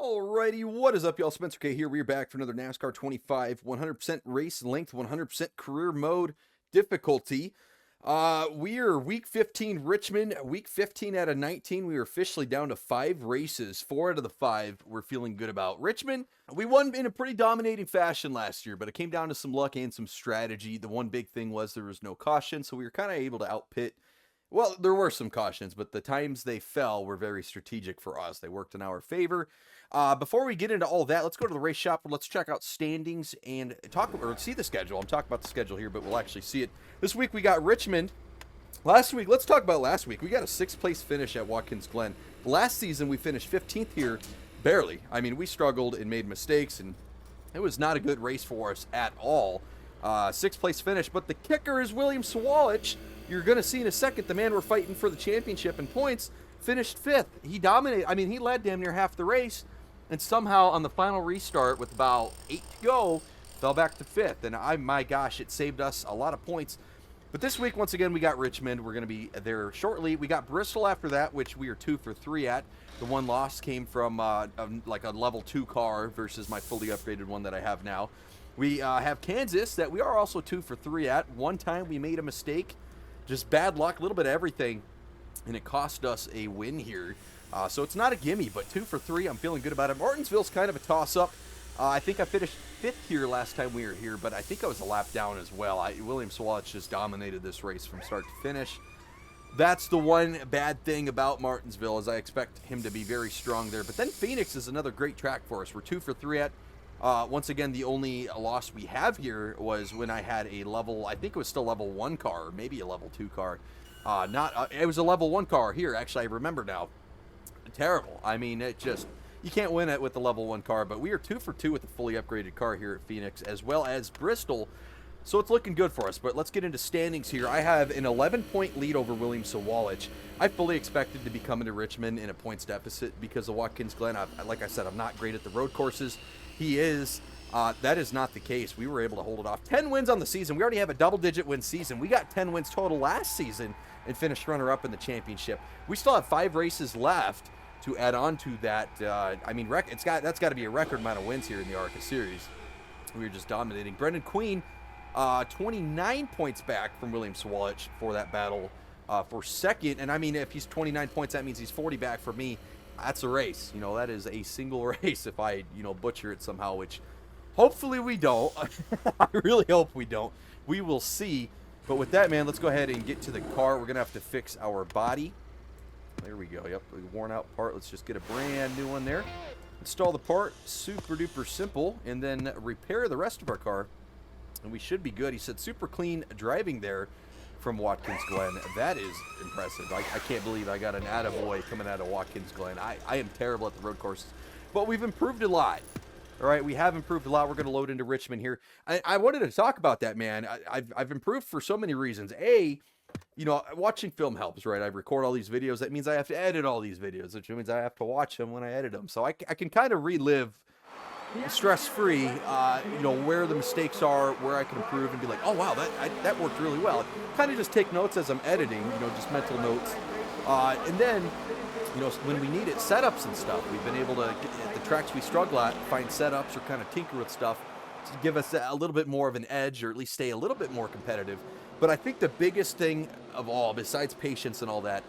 Alrighty, what is up, y'all? Spencer K here. We're back for another NASCAR 25, 100% race length, 100% career mode difficulty. We are week 15 Richmond, week 15 out of 19. We are officially down to 5 races. 4 out of the 5 we're feeling good about. Richmond, we won in a pretty dominating fashion last year, but it came down to some luck and some strategy. The one big thing was there was no caution, so we were kind of able to outpit. Well, there were some cautions, but the times they fell were very strategic for us. They worked in our favor. Before we get into all that, let's go to the race shop. Let's check out standings and see the schedule. I'm talking about the schedule here, but we'll actually see it. This week we got Richmond. Last week, let's talk about last week. We got a 6th place finish at Watkins Glen. Last season, we finished 15th here, barely. I mean, we struggled and made mistakes, and it was not a good race for us at all. 6th place finish, but the kicker is William Sawalich. You're going to see in a second, the man we're fighting for the championship in points finished 5th. He dominated. I mean, he led damn near half the race, and somehow on the final restart with about 8 to go, fell back to 5th. And my gosh, it saved us a lot of points. But this week, once again, we got Richmond. We're going to be there shortly. We got Bristol after that, which we are 2 for 3 at. The one loss came from like a level 2 car versus my fully upgraded one that I have now. We have Kansas that we are also 2 for 3 at. One time we made a mistake. Just bad luck, a little bit of everything, and it cost us a win here. So it's not a gimme, but 2 for 3. I'm feeling good about it. Martinsville's kind of a toss-up. I think I finished 5th here last time we were here, but I think I was a lap down as well. William Sawalich just dominated this race from start to finish. That's the one bad thing about Martinsville, is I expect him to be very strong there. But then Phoenix is another great track for us. We're 2 for 3 at. Once again, the only loss we have here was when I had a level, I think it was still level 1 car, or maybe a level 2 car. It was a level 1 car here. Actually, I remember now. Terrible. I mean, you can't win it with the level 1 car, but we are 2 for 2 with the fully upgraded car here at Phoenix, as well as Bristol. So it's looking good for us, but let's get into standings here. I have an 11-point lead over William Sawalich. I fully expected to be coming to Richmond in a points deficit because of Watkins Glen. Like I said, I'm not great at the road courses. He is. That is not the case. We were able to hold it off. 10 wins on the season. We already have a double-digit win season. We got 10 wins total last season and finished runner-up in the championship. We still have 5 races left to add on to that. I mean, that's got to be a record amount of wins here in the Arca series. We were just dominating. Brendan Queen, 29 points back from William Sawalich for that battle for second. And I mean, if he's 29 points, that means he's 40 back for me. That's a race. You know, that is a single race if I, butcher it somehow, which hopefully we don't. I really hope we don't. We will see. But with that, man, let's go ahead and get to the car. We're going to have to fix our body. There we go. Yep, a worn out part. Let's just get a brand new one there. Install the part. Super duper simple. And then repair the rest of our car. And we should be good. He said super clean driving there from Watkins Glen. That is impressive. I can't believe I got an attaboy coming out of Watkins Glen. I am terrible at the road courses, but we've improved a lot. All right, we have improved a lot. We're going to load into Richmond here. I wanted to talk about that, man. I've improved for so many reasons. Watching film helps, right? I record all these videos. That means I have to edit all these videos, which means I have to watch them when I edit them. So I can kind of relive stress-free, where the mistakes are, where I can improve and be like, oh, wow, that worked really well. Kind of just take notes as I'm editing, just mental notes. And then, when we need it, setups and stuff, we've been able to, at the tracks we struggle at, find setups or kind of tinker with stuff to give us a little bit more of an edge, or at least stay a little bit more competitive. But I think the biggest thing of all, besides patience and all that,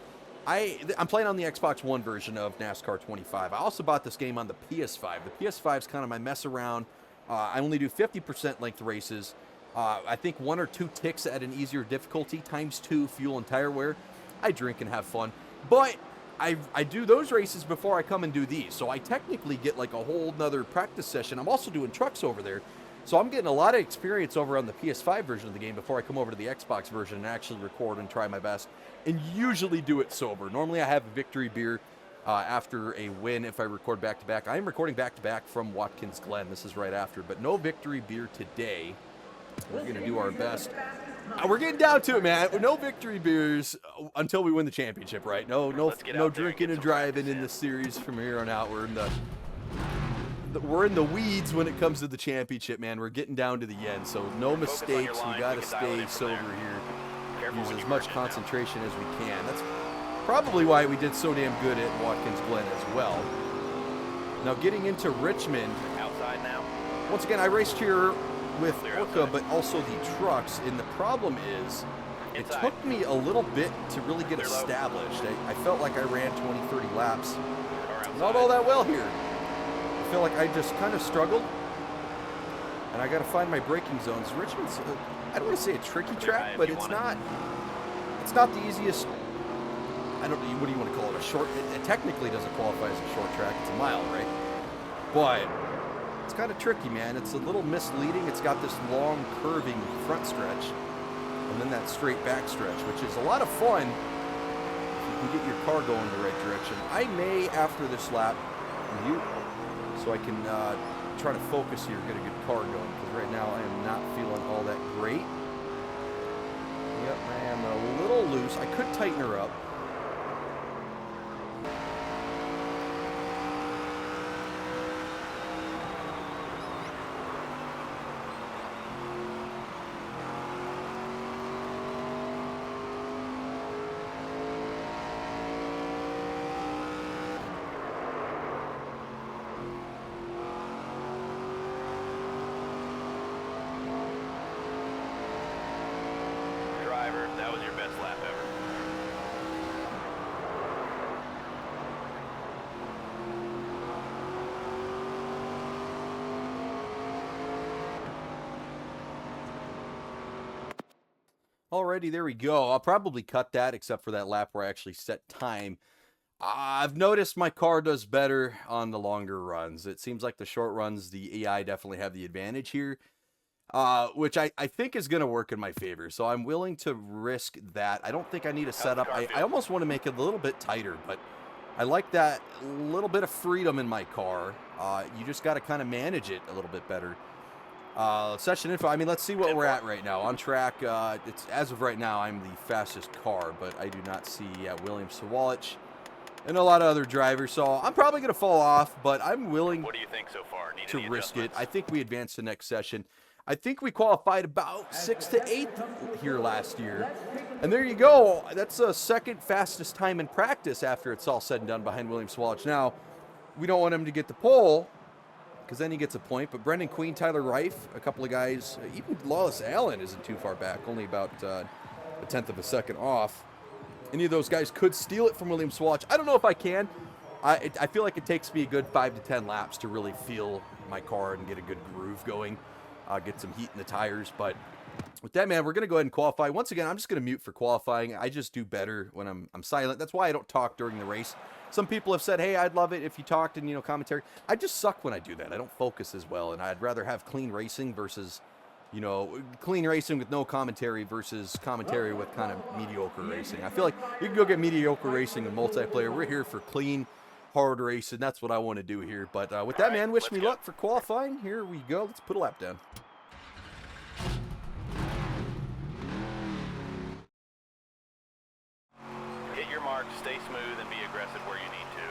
I'm playing on the Xbox One version of NASCAR 25. I also bought this game on the PS5. The PS5 is kind of my mess around. I only do 50% length races. I think 1 or 2 ticks at an easier difficulty, ×2 fuel and tire wear. I drink and have fun. But I do those races before I come and do these. So I technically get like a whole nother practice session. I'm also doing trucks over there. So I'm getting a lot of experience over on the PS5 version of the game before I come over to the Xbox version and actually record and try my best, and usually do it sober. Normally I have a victory beer after a win if I record back-to-back. I am recording back-to-back from Watkins Glen. This is right after, but no victory beer today. We're going to do our best. We're getting down to it, man. No victory beers until we win the championship, right? No drinking and driving in this series from here on out. We're in the weeds when it comes to the championship, man. We're getting down to the end, so no mistakes. We got to stay sober here. Use as much concentration as we can. That's probably why we did so damn good at Watkins Glen as well. Now getting into Richmond. Outside now. Once again, I raced here with Clear Arca, outside. but also the trucks, and the problem is it Inside. took me a little bit to really get Clear low. established. I felt like I ran 20, 30 laps. Or outside. Not all that well here. I feel like I just kind of struggled, and I got to find my braking zones. Richmond's, I don't want to say a tricky track, but it's not the easiest. I don't know, what do you want to call it? A short, it technically doesn't qualify as a short track. It's a mile, right? But it's kind of tricky, man. It's a little misleading. It's got this long curving front stretch and then that straight back stretch, which is a lot of fun if you can get your car going in the right direction. I may, after this lap, mute so I can try to focus here, get a good car going, because right now I am not feeling all that great. Yep, I am a little loose. I could tighten her up. That was your best lap ever. Alrighty, there we go. I'll probably cut that, except for that lap where I actually set time. I've noticed my car does better on the longer runs. It seems like the short runs, the AI definitely have the advantage here. Which I think is going to work in my favor. So I'm willing to risk that. I don't think I need a setup. I almost want to make it a little bit tighter, but I like that little bit of freedom in my car. You just got to kind of manage it a little bit better. Session info. I mean, let's see what we're at right now. On track, it's as of right now, I'm the fastest car, but I do not see William Sawalich and a lot of other drivers. So I'm probably going to fall off, but I'm willing What do you think so far? Need to any risk it. adjustments? I think we advance to next session. I think we qualified about 6th to 8th here last year. And there you go. That's the second fastest time in practice after it's all said and done behind William Sawalich. Now, we don't want him to get the pole because then he gets a point. But Brendan Queen, Tyler Reif, a couple of guys, even Lawless Allen isn't too far back, only about a tenth of a second off. Any of those guys could steal it from William Sawalich. I don't know if I can. I feel like it takes me a good 5 to 10 laps to really feel my car and get a good groove going. Get some heat in the tires. But with that, man, we're going to go ahead and qualify. Once again, I'm just going to mute for qualifying. I just do better when I'm silent. That's why I don't talk during the race. Some people have said, hey, I'd love it if you talked and, commentary. I just suck when I do that. I don't focus as well, and I'd rather have clean racing versus, clean racing with no commentary versus commentary with kind of mediocre racing. I feel like you can go get mediocre racing in multiplayer. We're here for clean, hard racing. That's what I want to do here. But with that, man, wish me luck for qualifying. Here we go. Let's put a lap down. Hit your mark, stay smooth, and be aggressive where you need to.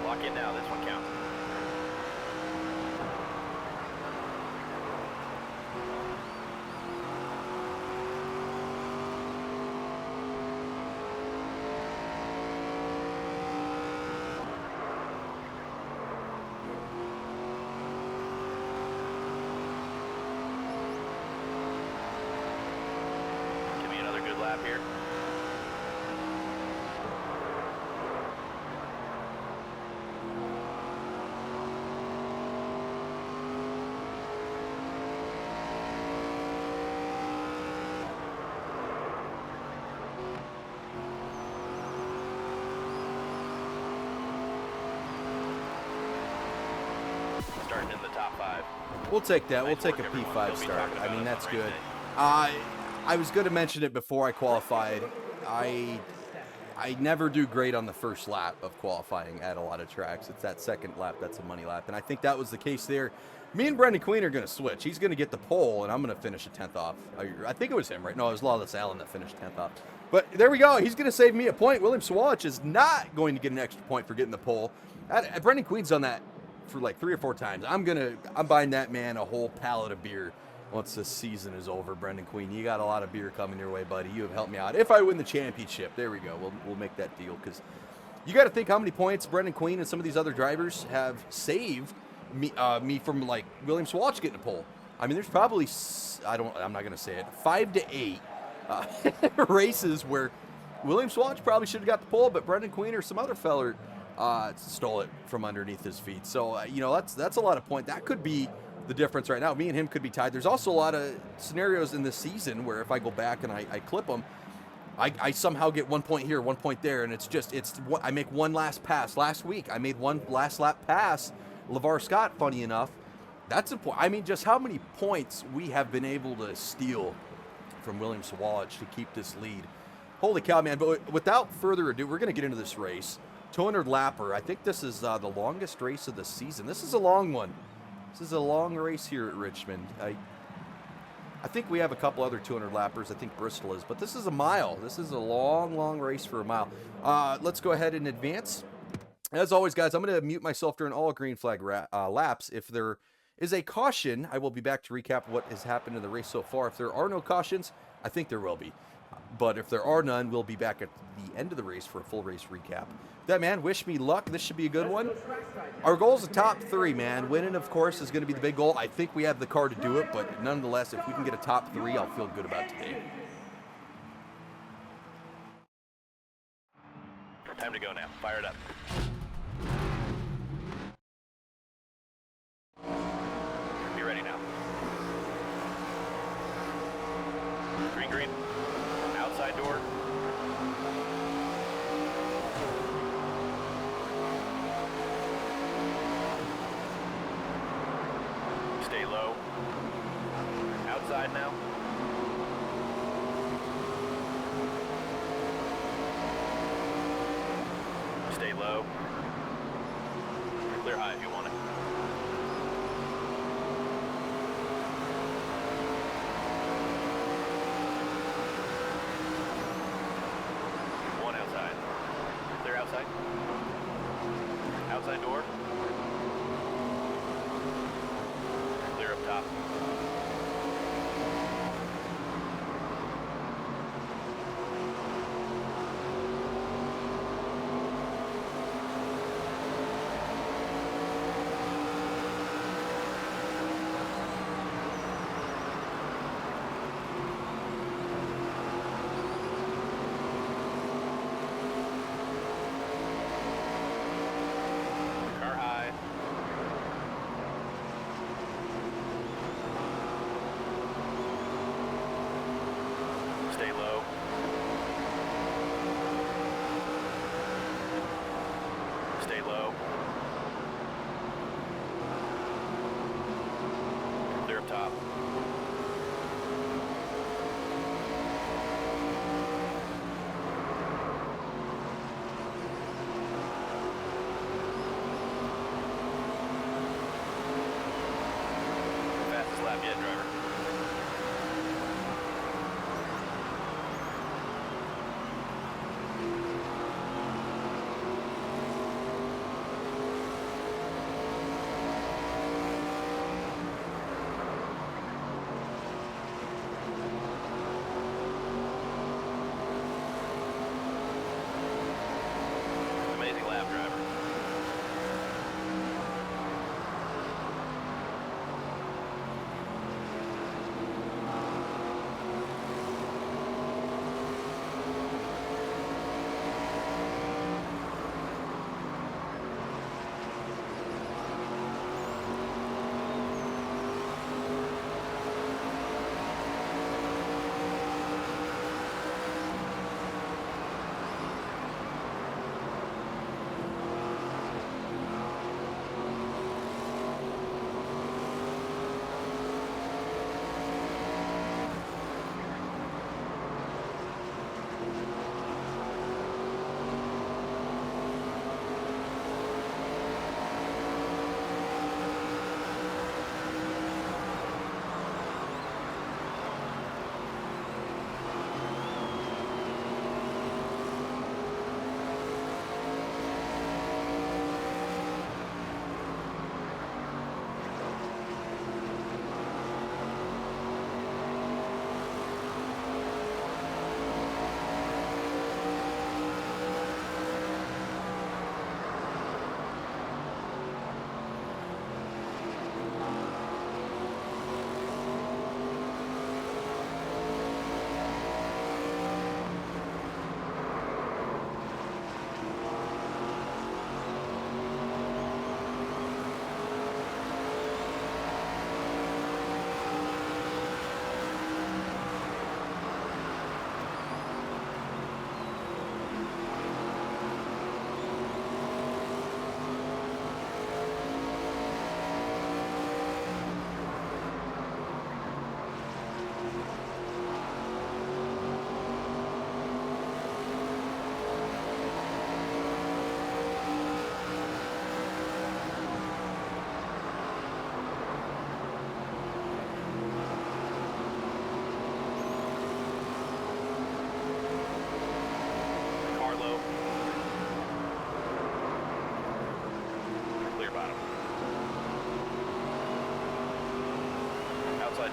Lock in now, this one counts. Give me another good lap here. Starting in the top 5. We'll take that. We'll take a P5 start. I mean, that's good. I was going to mention it before I qualified. I never do great on the first lap of qualifying at a lot of tracks. It's that second lap that's a money lap, and I think that was the case there. Me and Brendan Queen are going to switch. He's going to get the pole, and I'm going to finish a 10th off. I think it was him, right? No, it was Lawless Allen that finished 10th off. But there we go. He's going to save me a point. William Swalch is not going to get an extra point for getting the pole. Brendan Queen's done that for like 3 or 4 times. I'm buying that man a whole pallet of beer once this season is over. Brendan Queen, you got a lot of beer coming your way, buddy. You have helped me out. If I win the championship, there we go. We'll make that deal, because you got to think how many points Brendan Queen and some of these other drivers have saved me from like William Swalch getting a pole. I mean, there's probably, I'm not going to say it, 5 to 8 races where William Swalch probably should have got the pole, but Brendan Queen or some other feller stole it from underneath his feet. So, you know, that's a lot of points. That could be the difference right now. Me and him could be tied. There's also a lot of scenarios in this season where if I go back and I clip them, I somehow get 1 point here, 1 point there, and I make one last pass. Last week, I made one last lap pass. LeVar Scott, funny enough, that's a point. I mean, just how many points we have been able to steal from William Swalch to keep this lead. Holy cow, man. But without further ado, we're going to get into this race. 200 lapper. I think this is the longest race of the season. This is a long one. This is a long race here at Richmond. I think we have a couple other 200 lappers. I think Bristol is, but this is a mile. This is a long, long race for a mile. Let's go ahead and advance. As always, guys, I'm going to mute myself during all green flag laps. If there is a caution, I will be back to recap what has happened in the race so far. If there are no cautions, I think there will be. But if there are none, we'll be back at the end of the race for a full race recap. That, man, wish me luck. This should be a good one. Our goal is a top 3, man. Winning, of course, is going to be the big goal. I think we have the car to do it, but nonetheless, if we can get a top 3, I'll feel good about today. Time to go now. Fire it up. Be ready now. Green, green. Outside door. Stay low. Outside now. Stay low. Clear high if you want it. One outside. Clear outside. Outside door. Clear up top. Car high.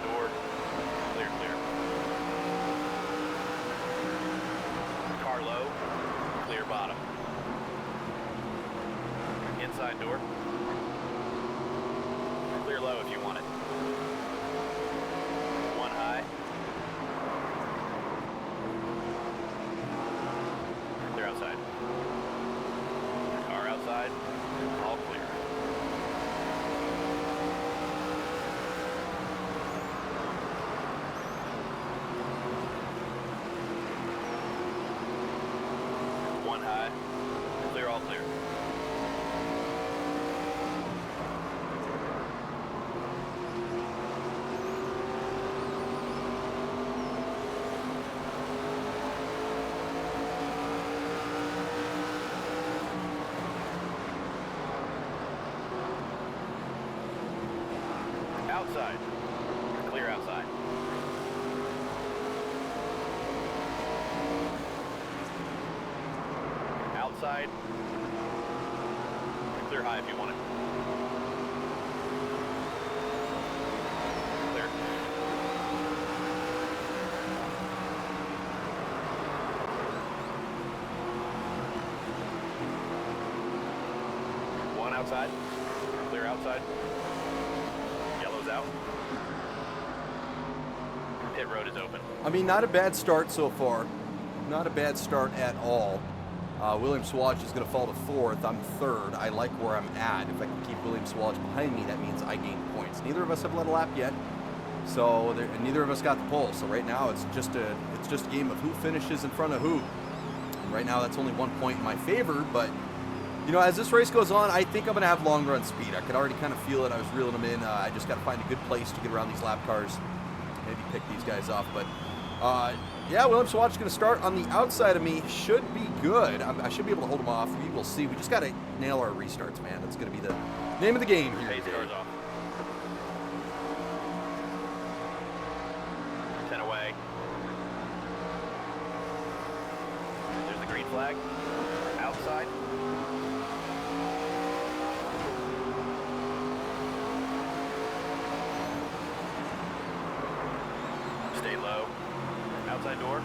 door. Clear, clear. Car low. Clear bottom. Inside door. Clear low if you want it. One high. Clear outside. Car outside. All clear. One high. Clear, all clear. Outside. Clear outside. Outside. Clear high if you want it. Clear. One outside. Clear outside. Yellow's out. Pit road is open. I mean, not a bad start so far. Not a bad start at all. William Swatch is going to fall to 4th. I'm 3rd. I like where I'm at. If I can keep William Swatch behind me, that means I gain points. Neither of us have led a lap yet, so and neither of us got the pole. So right now, it's just a game of who finishes in front of who. And right now, that's only 1 point in my favor. But you know, as this race goes on, I think I'm going to have long run speed. I could already kind of feel it. I was reeling them in. I just got to find a good place to get around these lap cars. Maybe pick these guys off, but. Yeah, William Swatch is going to start on the outside of me. Should be good. I should be able to hold him off. We will see. We just got to nail our restarts, man. That's going to be the name of the game here Pace today. cars off. 10 away. There's the green flag. Outside. Stay low. Outside door.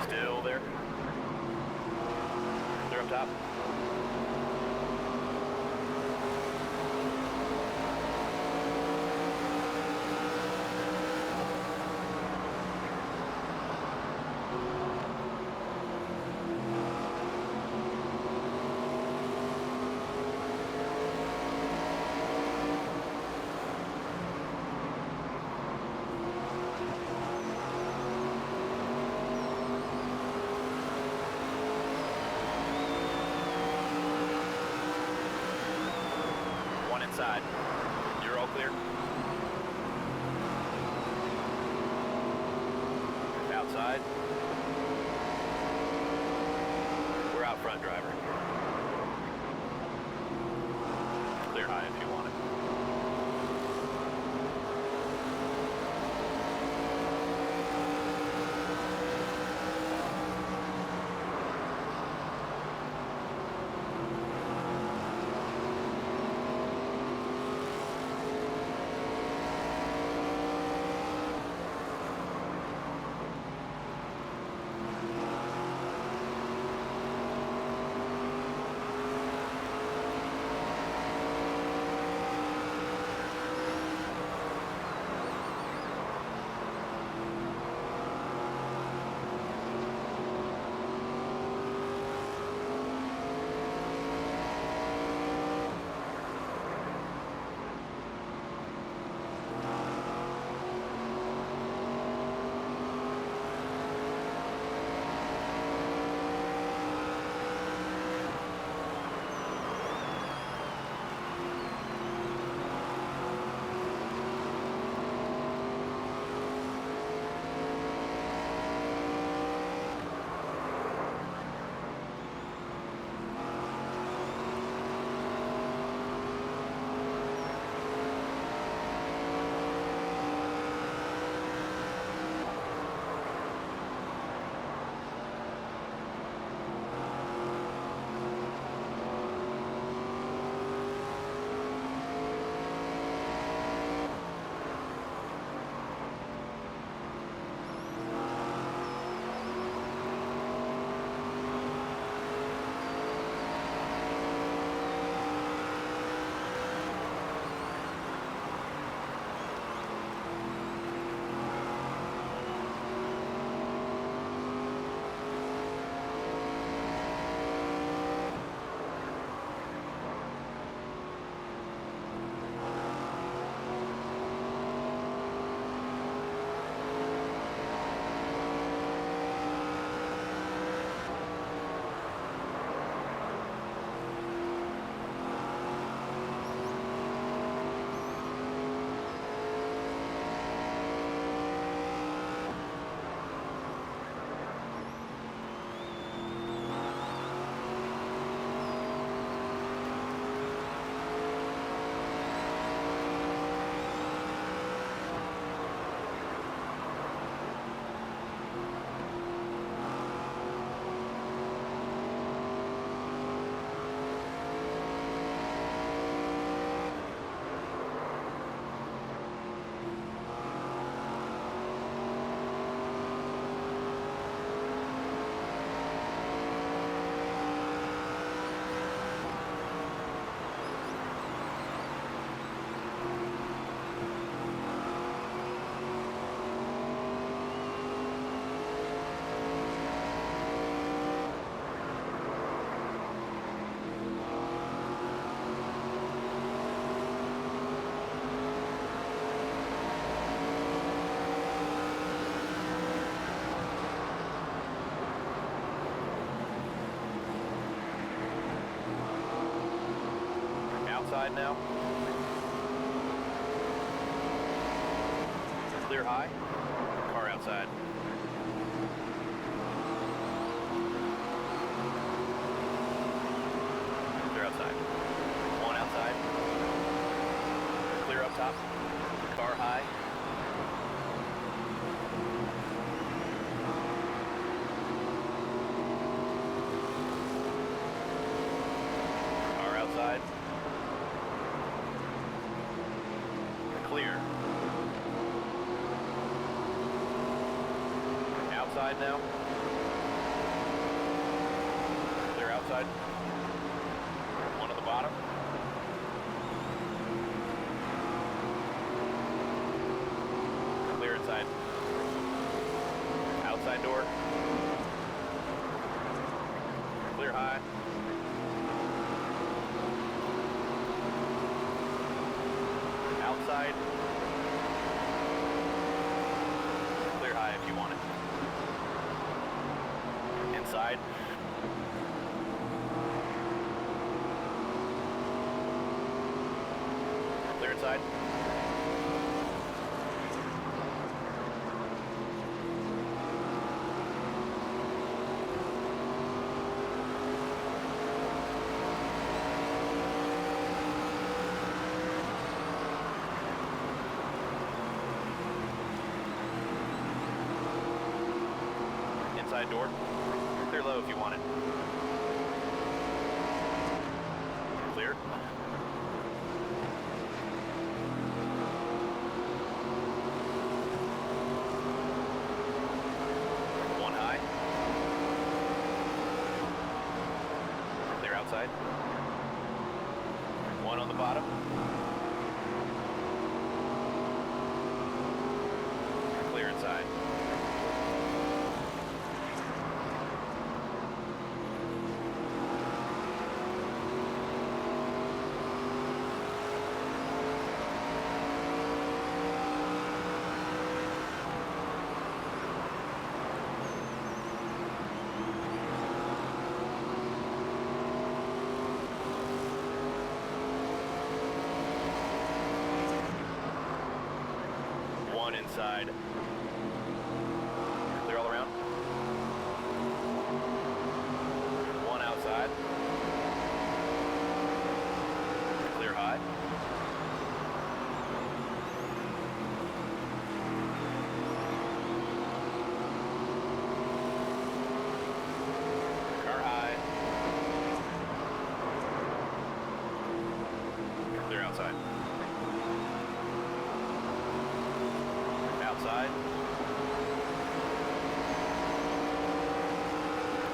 Still there. They're up top. Inside. You're all clear. Outside. We're out front, driver. Clear high if you want it. Outside now. Clear high. Car outside. Clear outside. One outside. Clear up top. Car high. Car outside. Clear. Outside now. Clear outside. One on the bottom. Clear inside. Outside door. Clear high. Outside. Clear high if you want it. Inside. Clear inside. Inside door. Clear low if you want it. Clear. One high. Clear outside. One on the bottom. Clear inside. One inside. Clear all around. One outside. Clear high. Car high. Clear outside. Outside.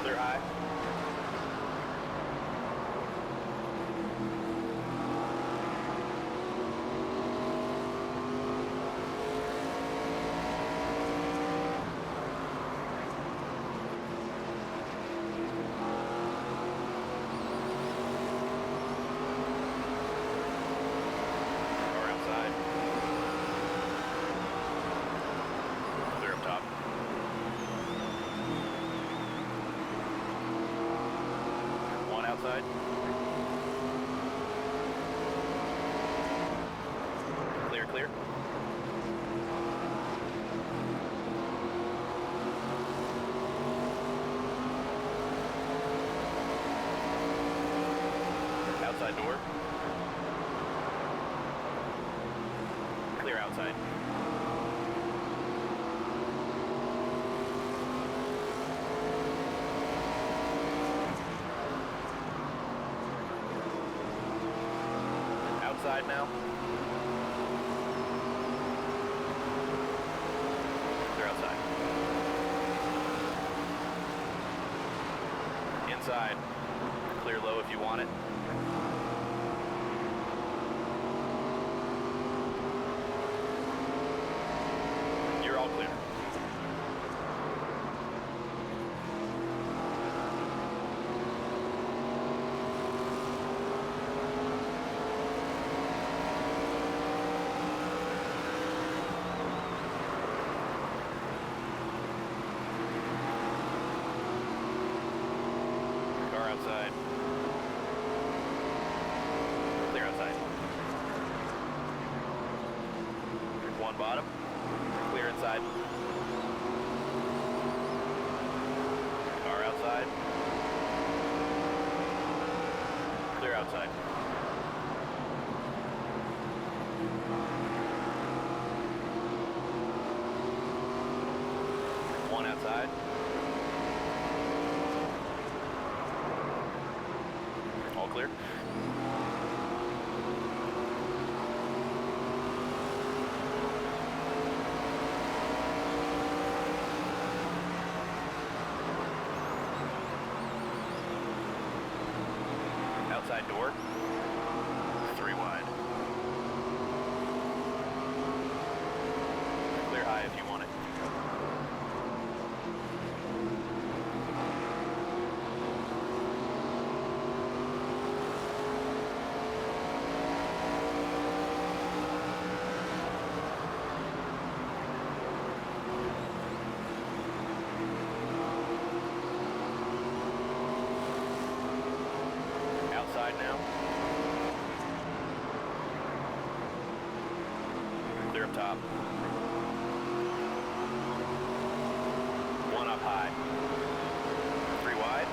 Clear high. Car outside. Clear up top. One outside. Clear, clear. Outside door. Clear outside. Outside now. Clear outside. Inside. Clear low if you want it. You're all clear. Car outside. Clear outside. One bottom. Clear inside. Car outside. Clear outside. One outside. All clear. Outside door. 3 wide. Clear high if you want it. Outside now. Clear up top. One up high. 3 wide.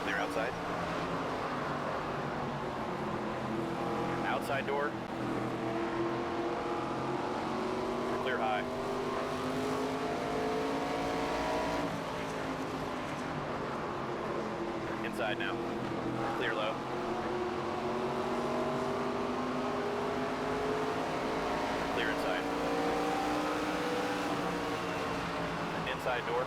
Clear outside. Outside door. Clear high. Inside now. Clear low. Clear inside. Inside door.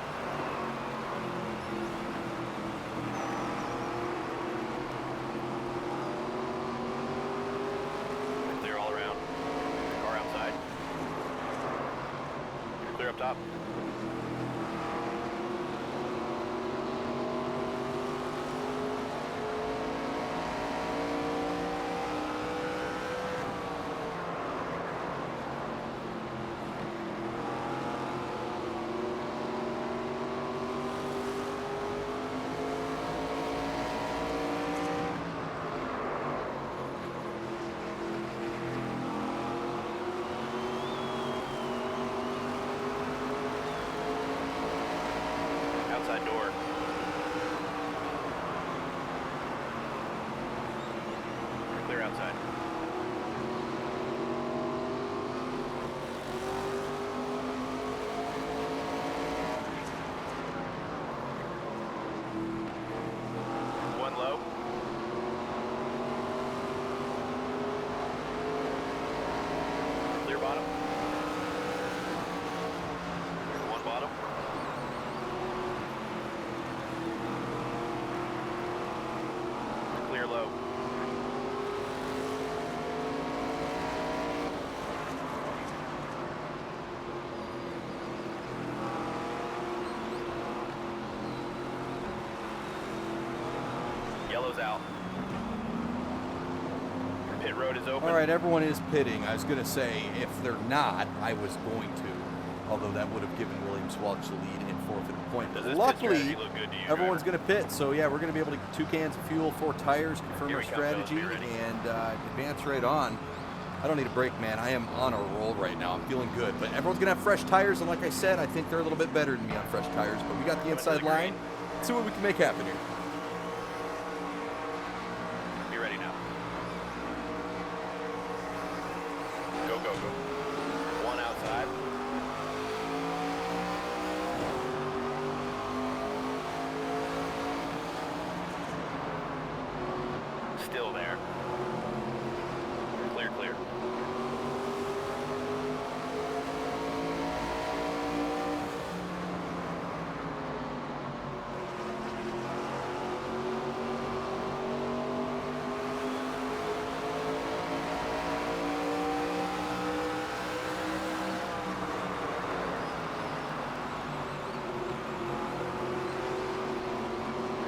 Clear all around. Car outside. Clear up top. Outside door. Clear outside. One low. Clear bottom. One bottom. Clear low. Yellow's out. Pit road is open. All right, everyone is pitting. I was going to say, if they're not, I was going to. Although that would have given Williams Welch the lead and forfeited the point. Does But this luckily, pit strategy look good to you, everyone's driver? going to pit. So, yeah, we're going to be able to get 2 cans of fuel, 4 tires, confirm Here our we come, fellas. strategy, Be ready. and advance right on. I don't need a break, man. I am on a roll right now. I'm feeling good. But everyone's going to have fresh tires, and like I said, I think they're a little bit better than me on fresh tires. But we got the Coming to inside the line. green. Let's see what we can make happen here. Be ready now. Go, go, go. One outside. Still there. Clear, clear.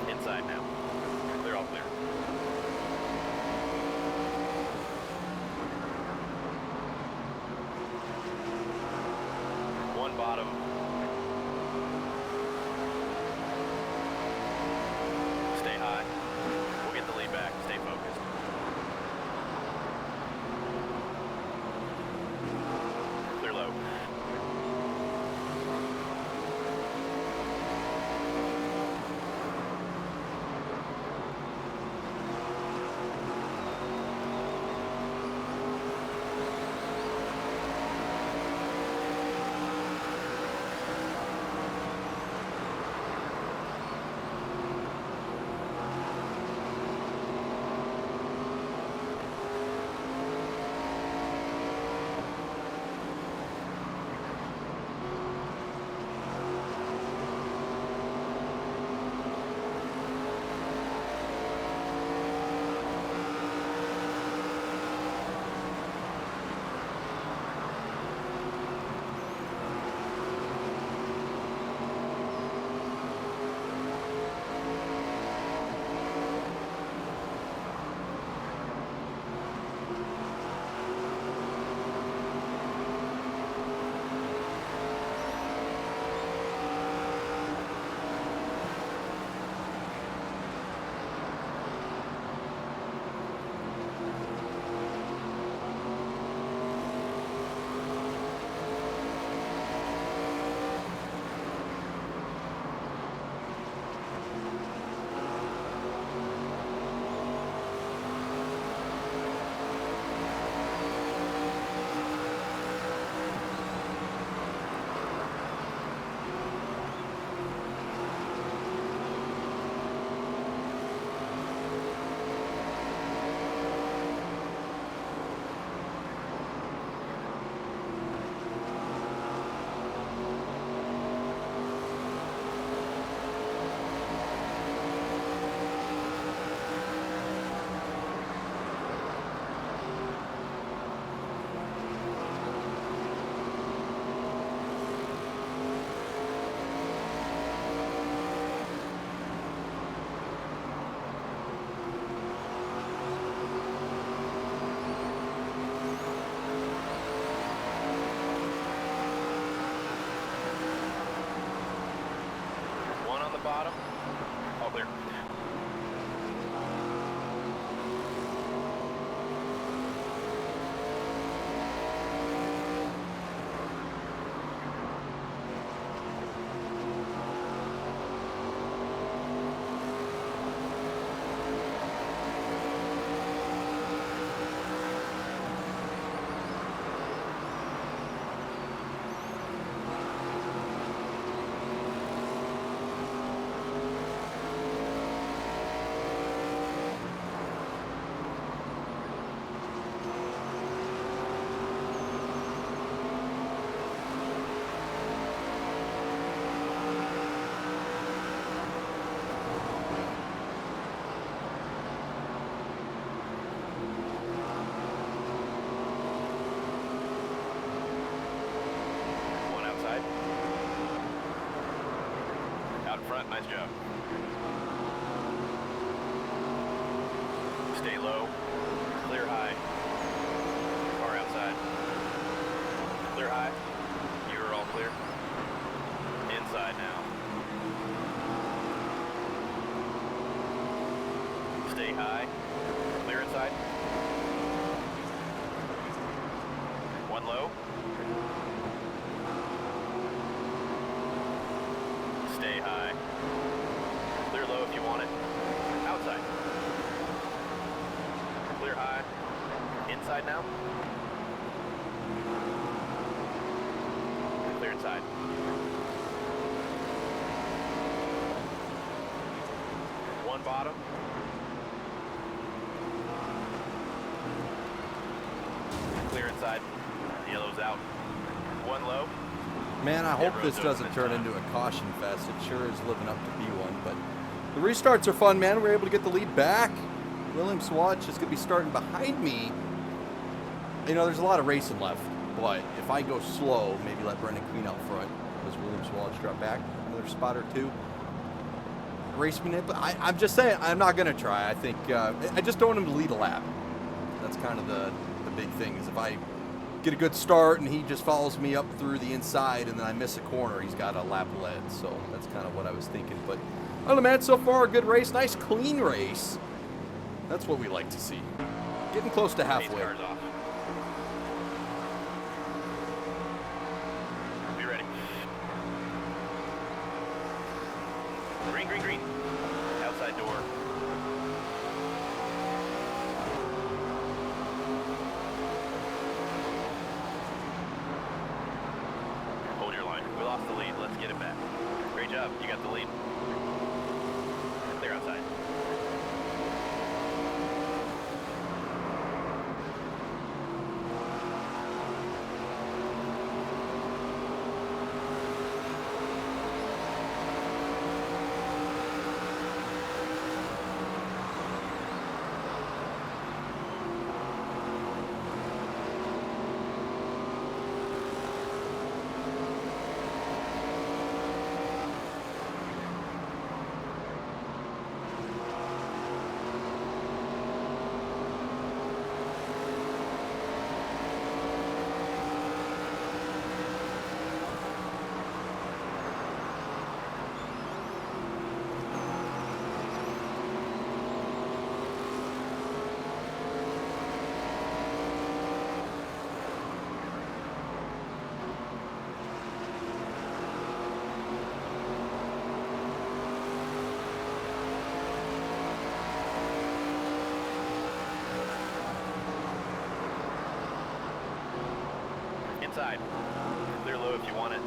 Inside now. They're all clear. One bottom. Stay high. We'll get the lead back. Stay focused. clear. One outside. Out in front, nice job. Stay low, clear high. Car outside. Clear high. You are all clear. Inside now. Stay high. Clear inside. One low. Stay high. Clear low if you want it. Outside. Clear high. Inside now. Clear inside. One bottom. Clear inside. Yellow's out. One low. Man, I hope this doesn't turn into a caution fest. It sure is living up to be one, but the restarts are fun, man. We're able to get the lead back. William Swatch is going to be starting behind me. You know, there's a lot of racing left, but if I go slow, maybe let Brendan Queen out front. Does William Swatch drop back another spot or two? Race me, but I'm just saying, I'm not going to try. I think, I just don't want him to lead a lap. That's kind of the big thing, is if I get a good start and he just follows me up through the inside and then I miss a corner, he's got a lap led. So that's kind of what I was thinking. But I don't know, man, so far a good race, nice clean race. That's what we like to see. Getting close to halfway. Cars off. Be ready. Green, green, green. Outside door. Hold your line. We lost the lead. Let's get it back. Great job. You got the lead. Clear outside. Inside. Clear low if you want it.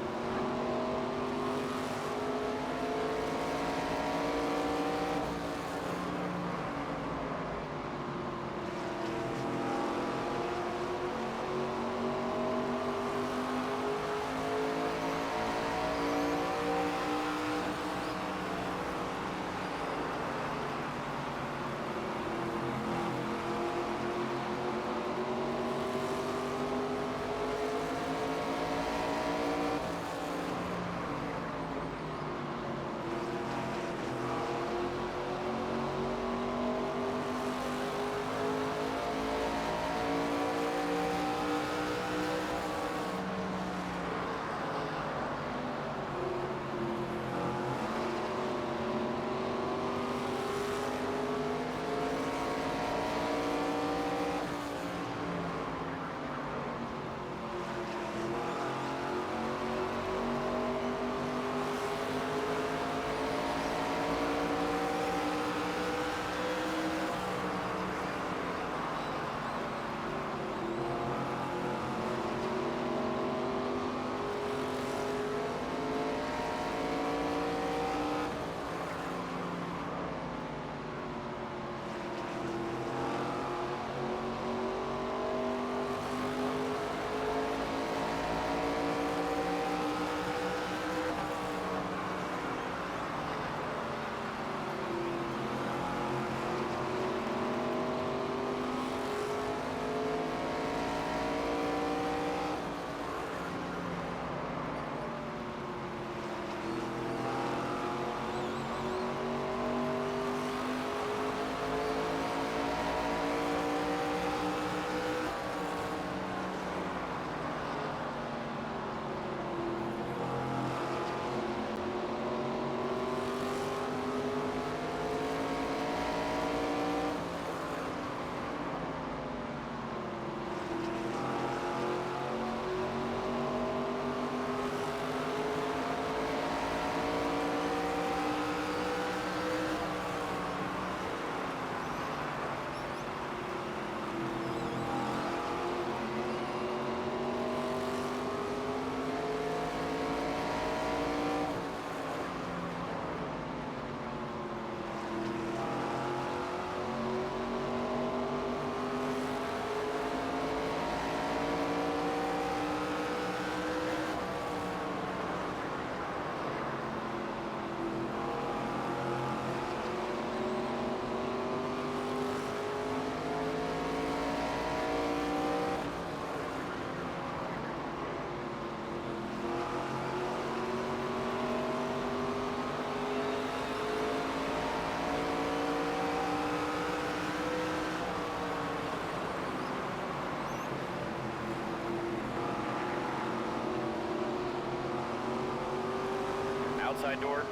Outside door.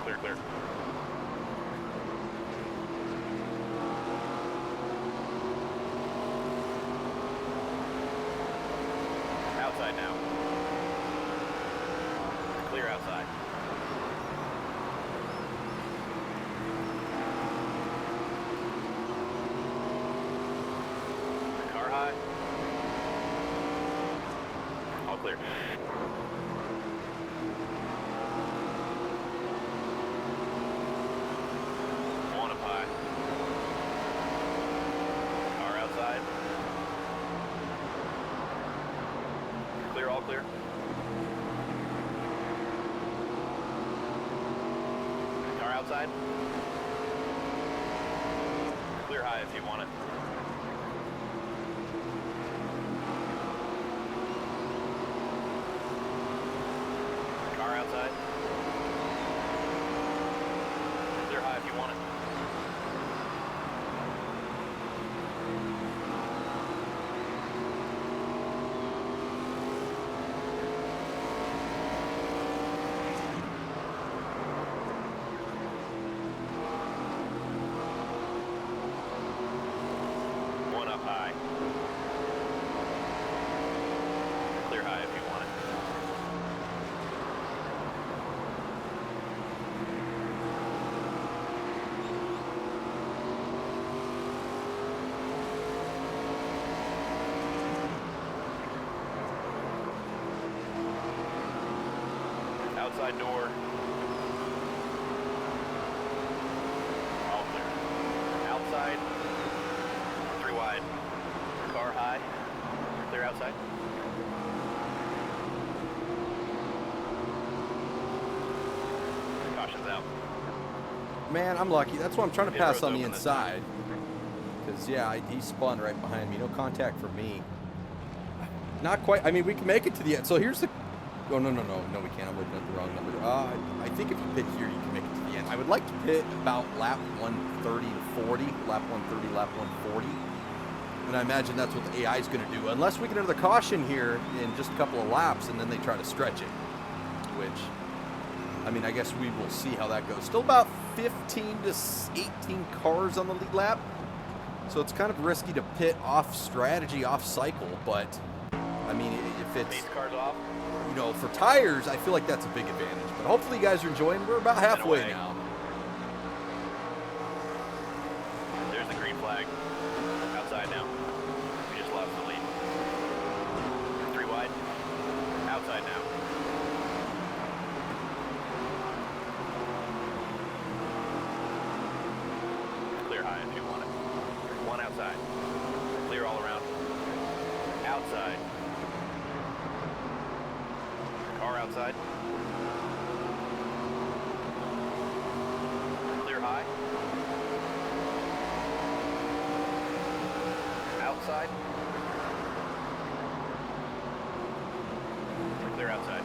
Clear, clear. Outside now. Clear outside. Car high. All clear. One up high. Car outside. Clear, all clear. Car outside. Clear high if you want it. Car outside. Clear high if you want it. One up high. Clear high if you want it. Outside door. All clear. Outside. 3 wide. Car high. Clear outside. Caution's out. Man, I'm lucky. That's why I'm trying to Pit pass road's on the open this time. inside. Because, yeah, he spun right behind me. No contact for me. Not quite. I mean, we can make it to the end. So here's the... Oh, no, we can't. I'm looking at the wrong number. I think if you pit here, you can make it to the end. I would like to pit about lap 130 to 40. Lap 130, lap 140. And I imagine that's what the AI is going to do. Unless we get another caution here in just a couple of laps, and then they try to stretch it. Which, I mean, I guess we will see how that goes. Still about 15 to 18 cars on the lead lap. So it's kind of risky to pit off strategy, off cycle. But, I mean, if it's... Base cars off. You know, for tires, I feel like that's a big advantage. But hopefully you guys are enjoying. We're about halfway away. now. There's the green flag. Outside now. We just lost the lead. 3 wide. Outside now. Clear high if you want it. 1 outside. Clear all around. Outside. Car outside. Clear high. Outside. Clear outside.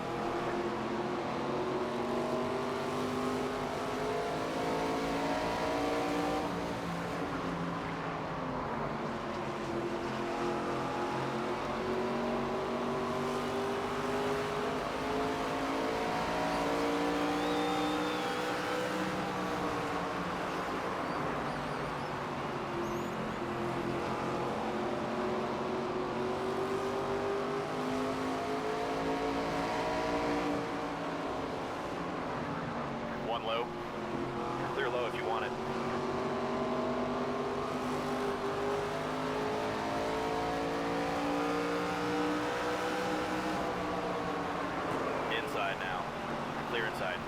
One low. Clear low if you want it. Inside now. Clear inside.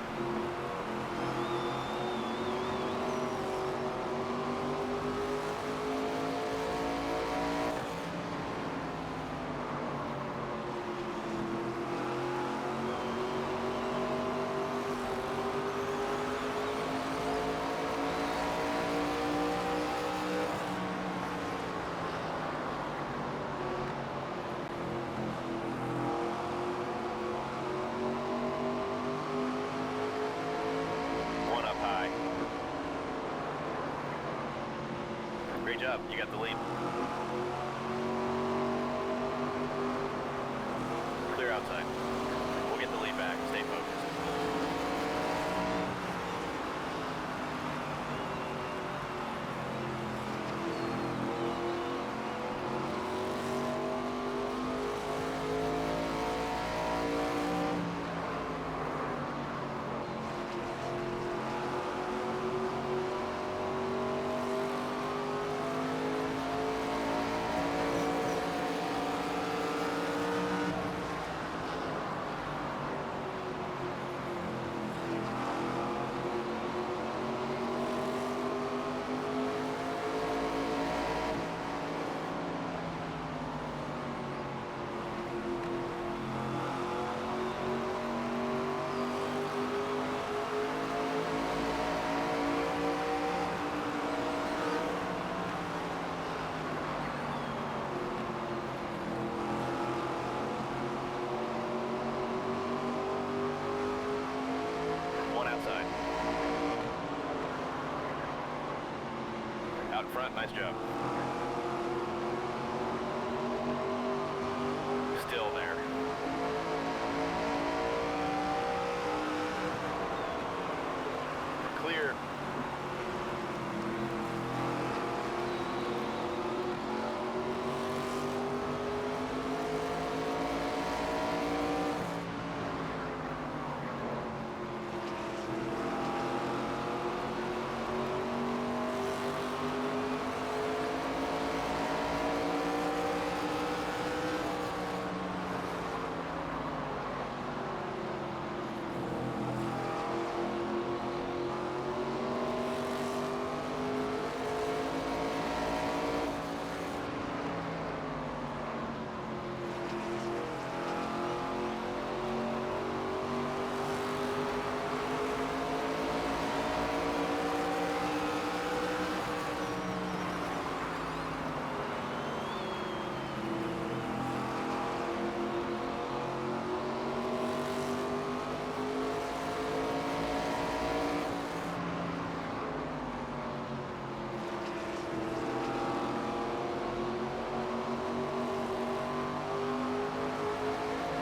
Great job. You got the lead. Clear outside. We'll get the lead back. Out in front, nice job. Still there. Clear.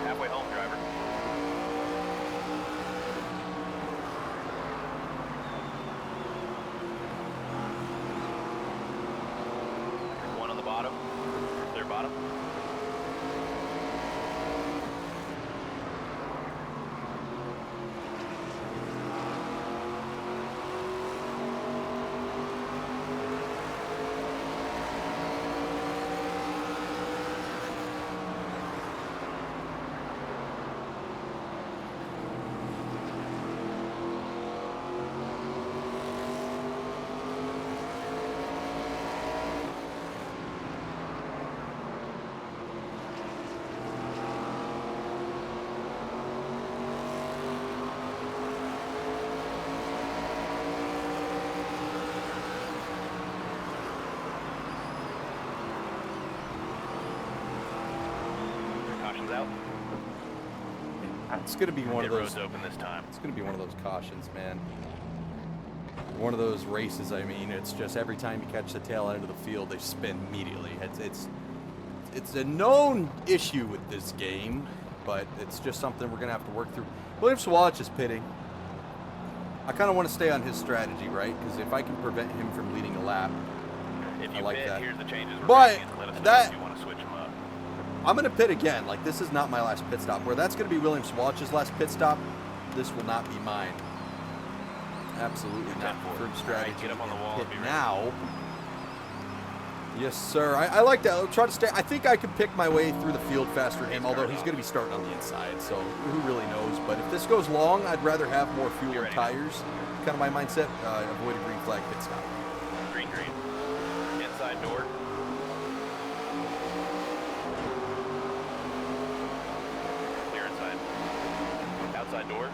Halfway home, driver. One on the bottom. Clear bottom. Caution's out. It's gonna be one of those. Road's open this time. It's gonna be one of those cautions, man. One of those races. I mean, it's just every time you catch the tail end of the field, they spin immediately. It's a known issue with this game, but it's just something we're gonna have to work through. William Swatch is pitting. I kind of want to stay on his strategy, right? Because if I can prevent him from leading a lap, If you I like pit, that. here's the changes we're But making. Let us know that- if you want to switch them up. I'm going to pit again. Like, this is not my last pit stop. Where that's going to be William Swatch's last pit stop, this will not be mine. Absolutely not. 10-4. Preferred strategy. Get up on the wall Pit and be ready. now. Yes, sir. I like that. I'll try to stay. I think I could pick my way through the field faster than him, although he's going to be starting on the inside, so who really knows. But if this goes long, I'd rather have more fuel and ready. tires. Kind of my mindset. Avoid a green flag pit stop. Green. Inside door. Clear inside. Outside door.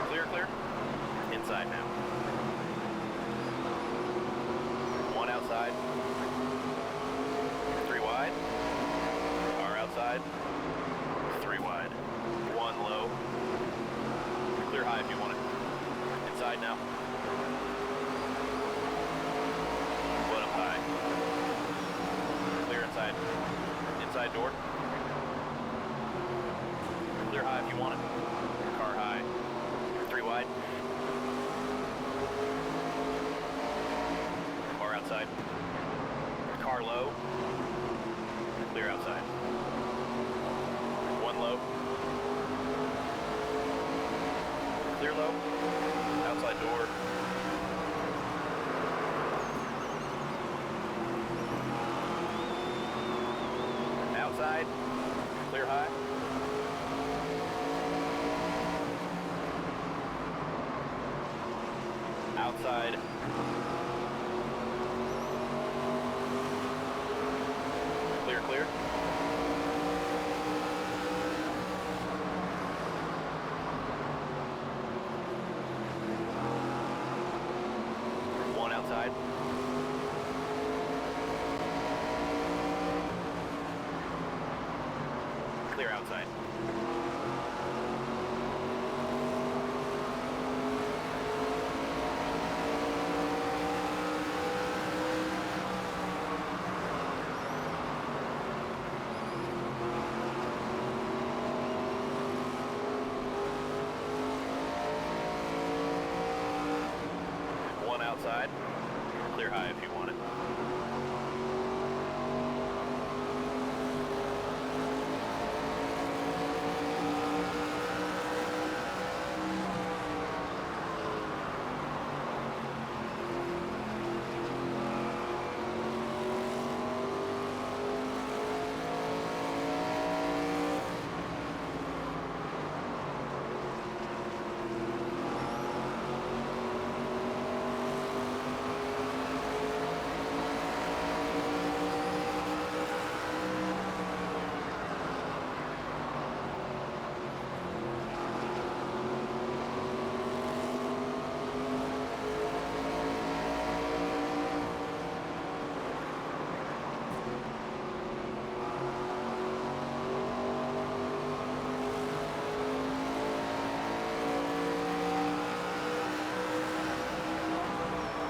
Clear. Inside now. One outside. 3 wide. Car outside. 3 wide. 1 low. Clear high if you want it. Inside now. 1 up high. Clear inside. Inside door. Clear high if you want it. Car high. 3 wide. Car outside. Car low. Clear outside. 1 low. Clear low. Outside door. Outside. Clear high. Outside. Clear. One outside. Clear outside. Clear high if you want it.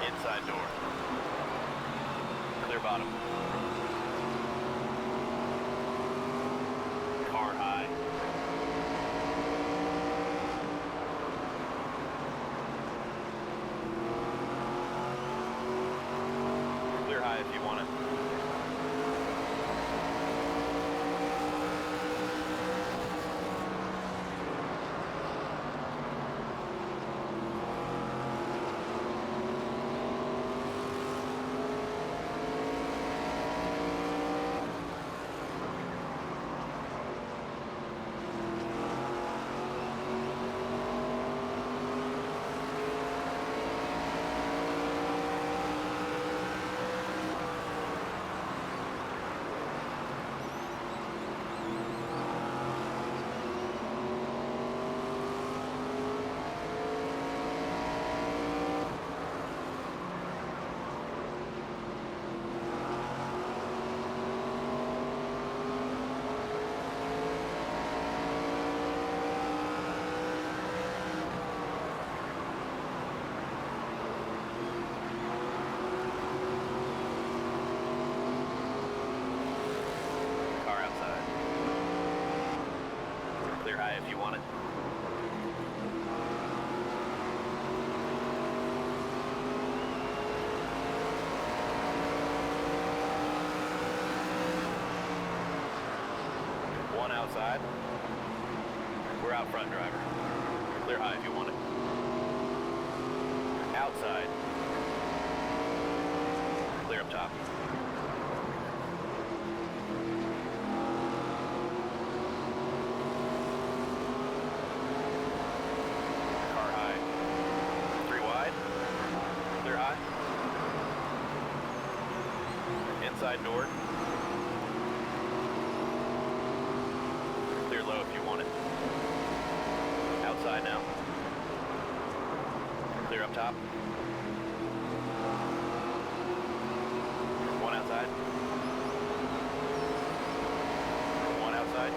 Inside door. Clear bottom. Car high. Clear high if you want it. Car outside. Clear high if you want it. One outside. We're out front, driver. Clear high if you want it. Outside. Clear up top. Car high. 3 wide. Clear high. Inside door. Clear low if you want it. Outside now. Clear up top. One outside. One outside.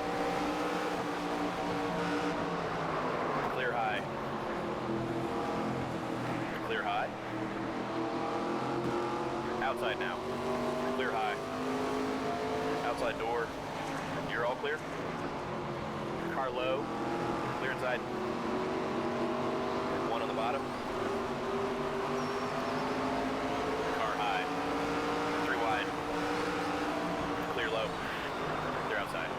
Clear high. Clear high. Outside now. Clear high. Outside door. You're all clear. Car low. Clear inside. One on the bottom. Car high. 3 wide. Clear low. Clear outside.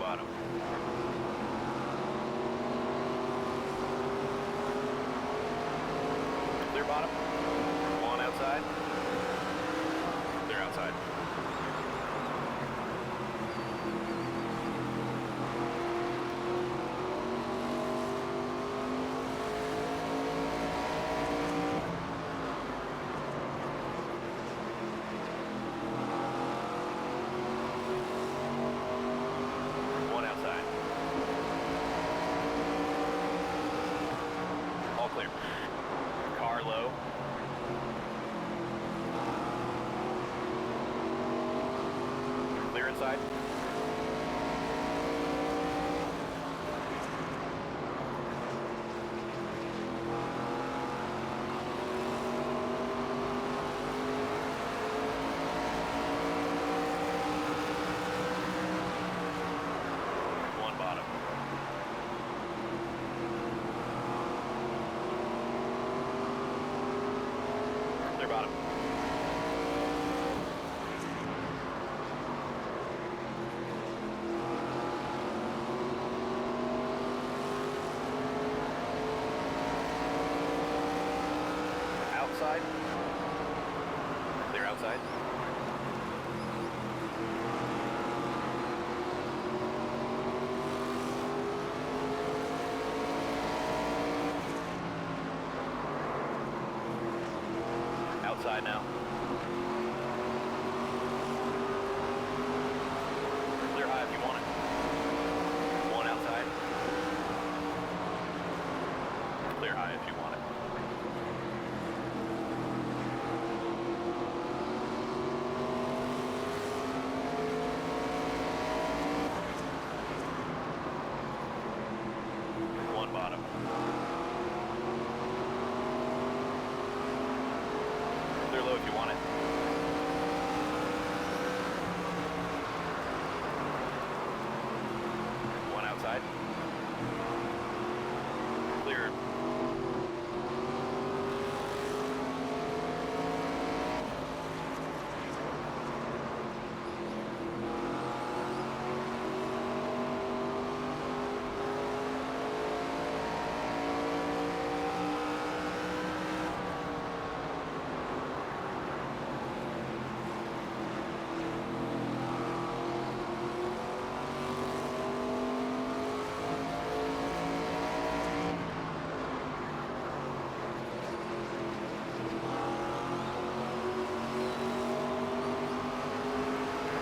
bottom. Clear bottom. One outside. bottom. Outside. Clear outside. Outside now. Clear high if you want it. One outside. Clear high if you want it. One bottom. Clear low if you want it. One outside. Clear.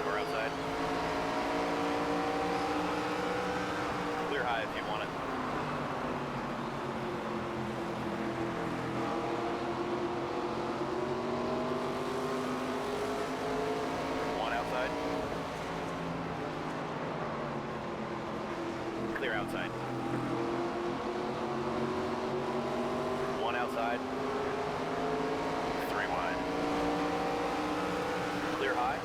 Car outside. Clear high if you want it. One outside. Clear outside. One outside. Three wide. Clear high.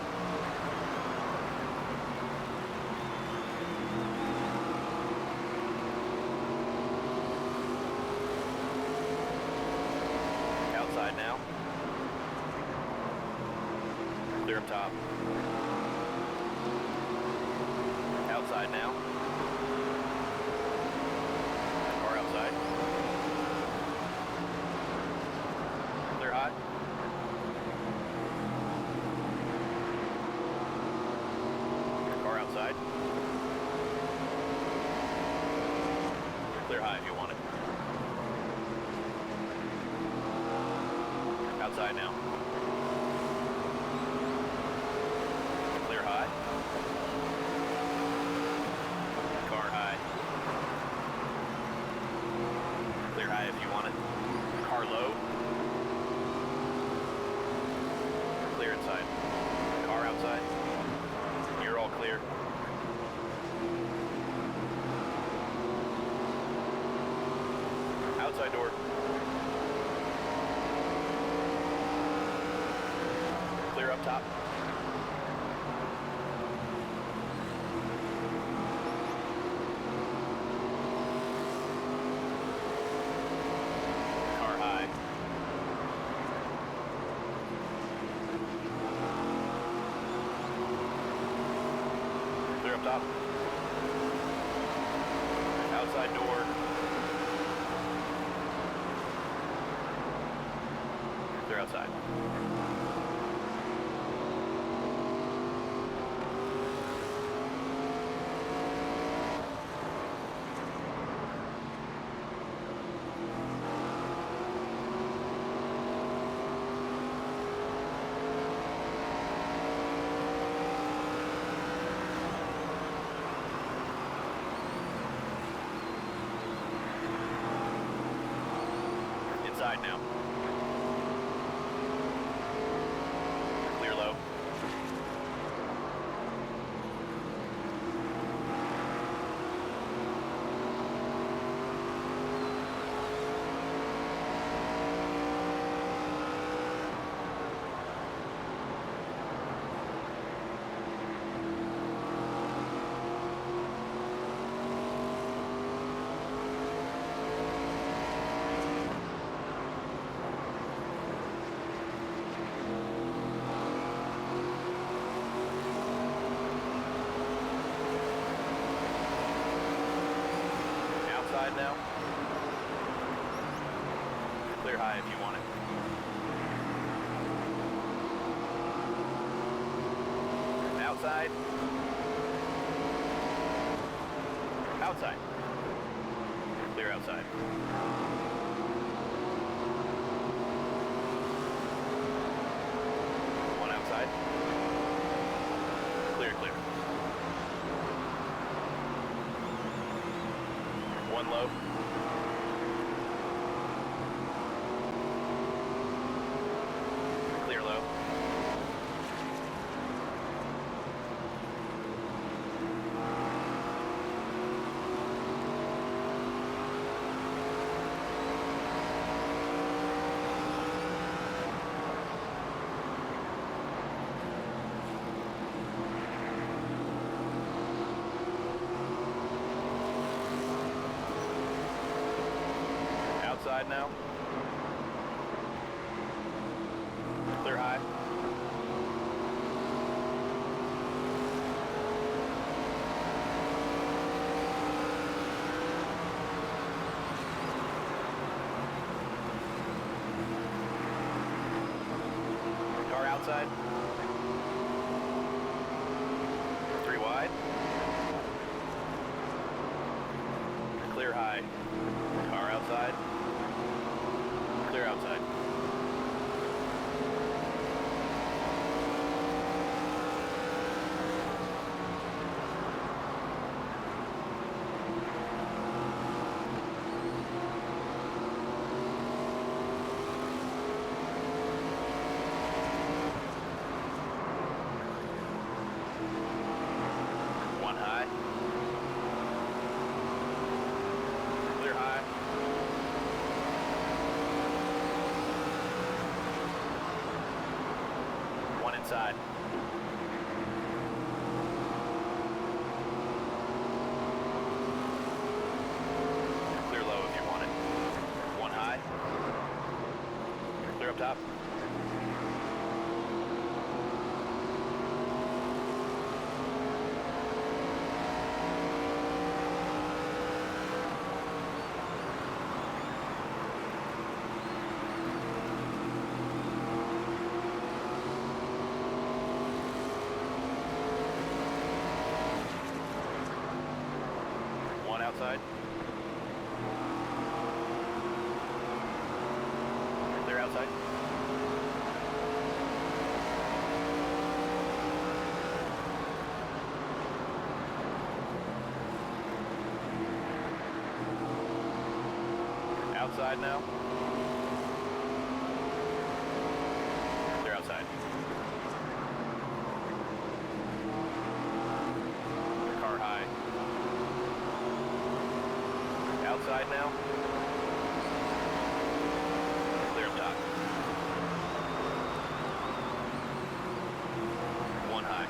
Outside now. Clear up top. Outside now. Car outside. Clear high. Car outside. Clear high if you want it. Outside now. Clear high. Car high. Clear high if you want it. Car low. Clear inside. Car outside. You're all clear. Outside door. Clear up top. Car high. Clear up top. Outside door. Clear outside. Inside now. Clear low. now. Clear high if you want it. Outside. Outside. Clear outside. One outside. Clear, clear. One low. Clear low. Outside now. Clear high. Car outside. 3 wide. Clear high. Car outside. Clear outside. One high. Clear high. One inside. Clear low if you want it. One high. Clear up top. One outside. Clear outside. Outside now. Clear outside. Car high. Outside now. Clear up top. One high.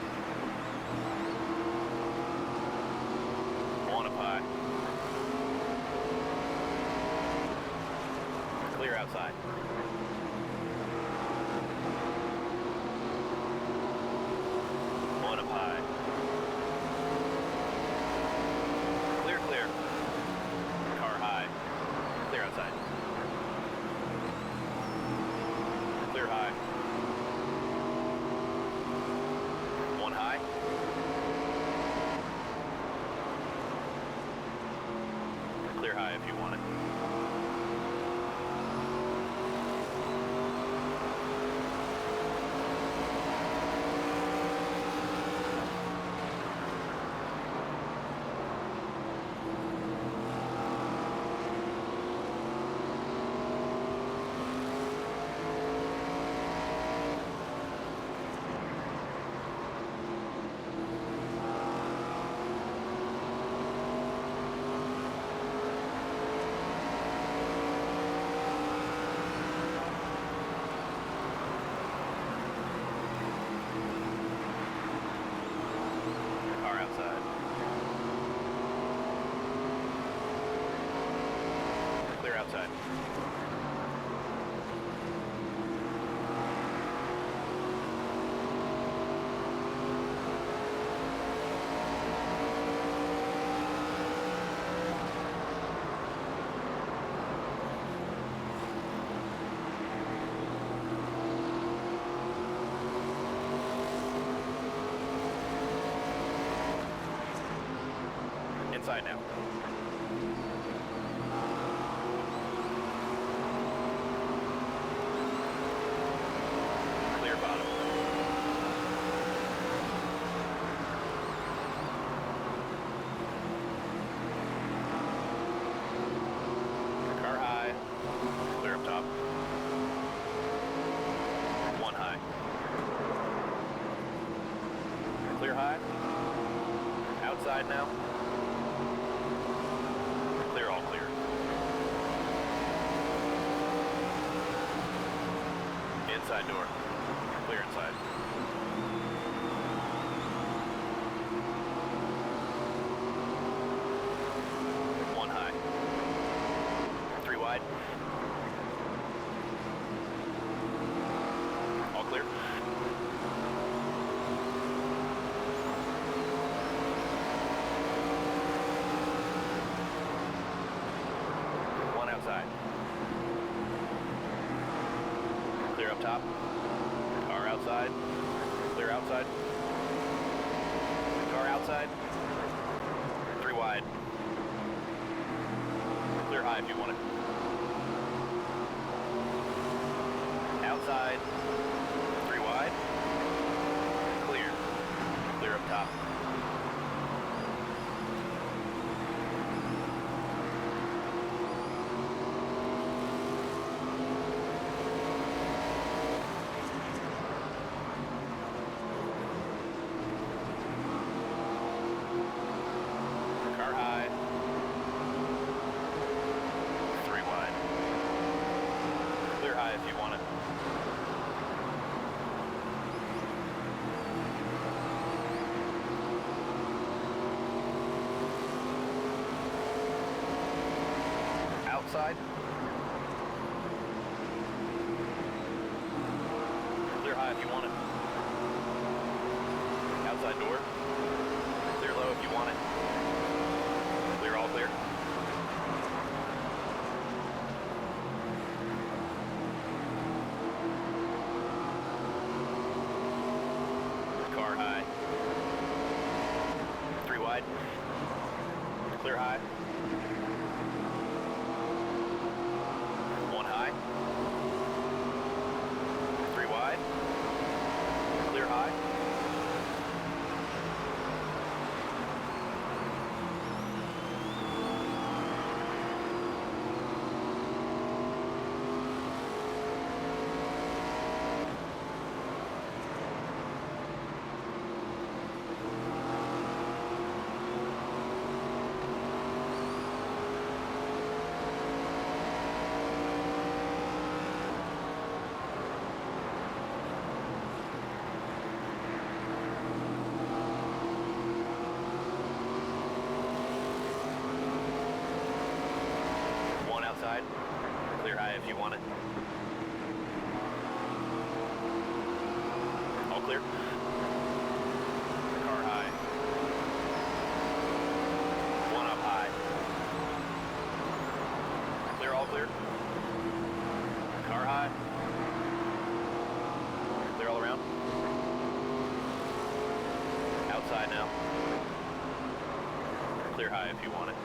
One up high. Clear outside. One up high. Clear, clear. Car high. Clear outside. Clear high. One high. Clear high if you want it. outside. Clear bottom. Car high. Clear up top. One high. Clear high. Outside now. Clear, all clear. Inside door. Clear inside. One high. Three wide. All clear. One outside. Clear up top. Car outside. Clear outside. Car outside. Three wide. Clear high if you want it. Outside. Three wide. Clear. Clear up top. Car high. Three wide. Clear high if you want it. Outside. Clear high if you want it. Outside door. Clear low if you want it. Clear, all clear. Car high. Three wide. Clear high. One high. Three wide. Clear high. One outside. Clear high if you want it. All clear. Car high. One up high. Clear, all clear. Car high. Clear all around. Outside now. Clear high if you want it.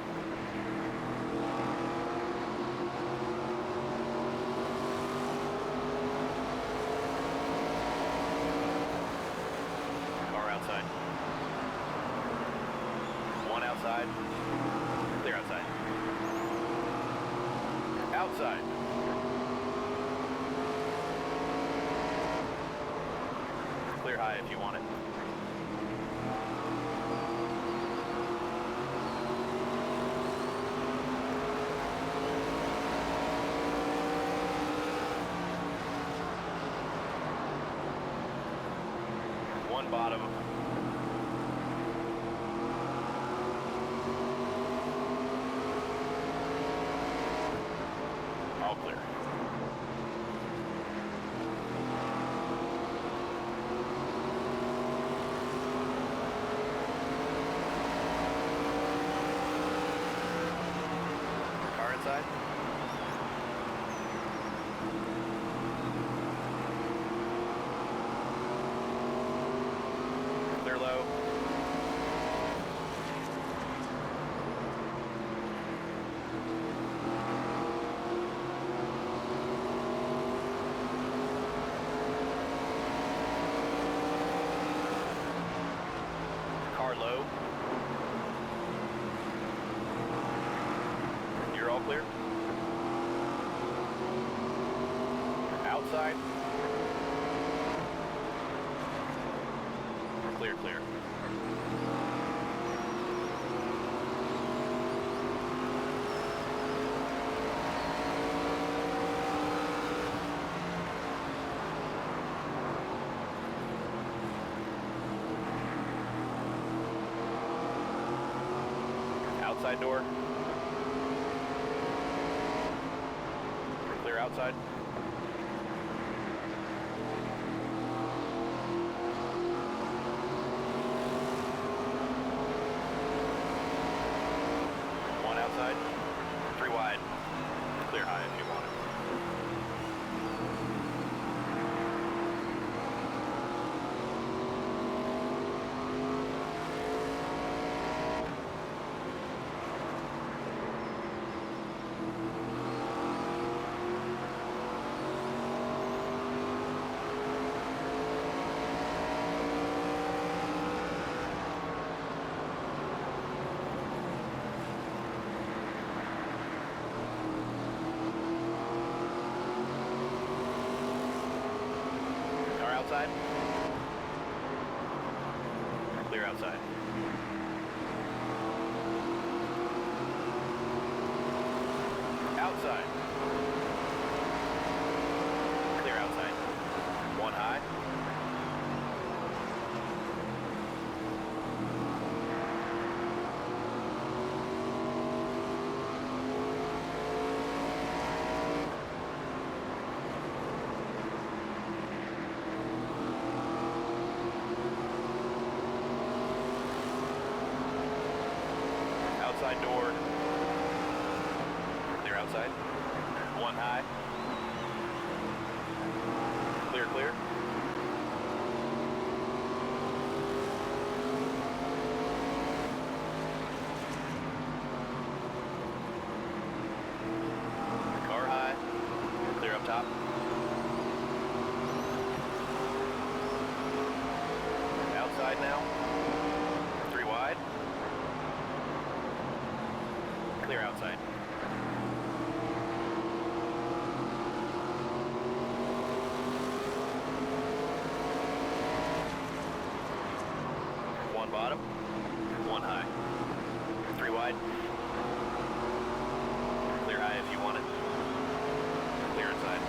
Car outside. One outside. Clear outside. Outside. Clear high if you want it. One bottom. All clear. Car inside. Clear low. clear? Outside? Clear, clear. Outside door. Clear outside. One outside. Three wide. Clear high if you want it. Outside. Clear outside. Outside. Clear outside. One high. Outside door. Clear outside. One high. Clear, clear. Car high. Clear up top. Outside now. Three wide. Clear outside. One bottom, one high. Three wide. Clear high if you want it. Clear inside.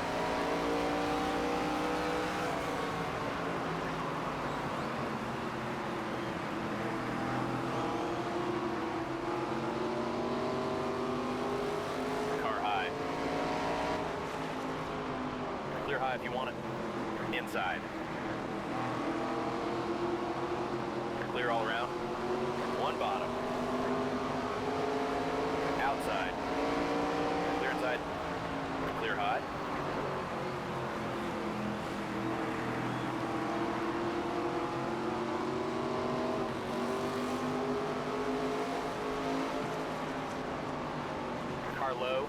Clear high if you want it. Inside. Clear all around. One bottom. Outside. Clear inside. Clear high. Car low.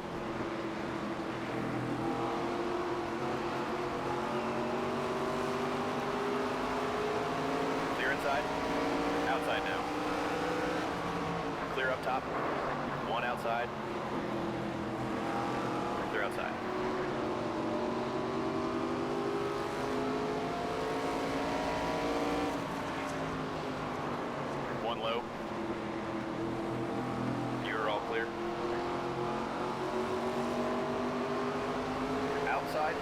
Inside, outside now. Clear up top, one outside. Clear outside. One low. You're all clear. Outside.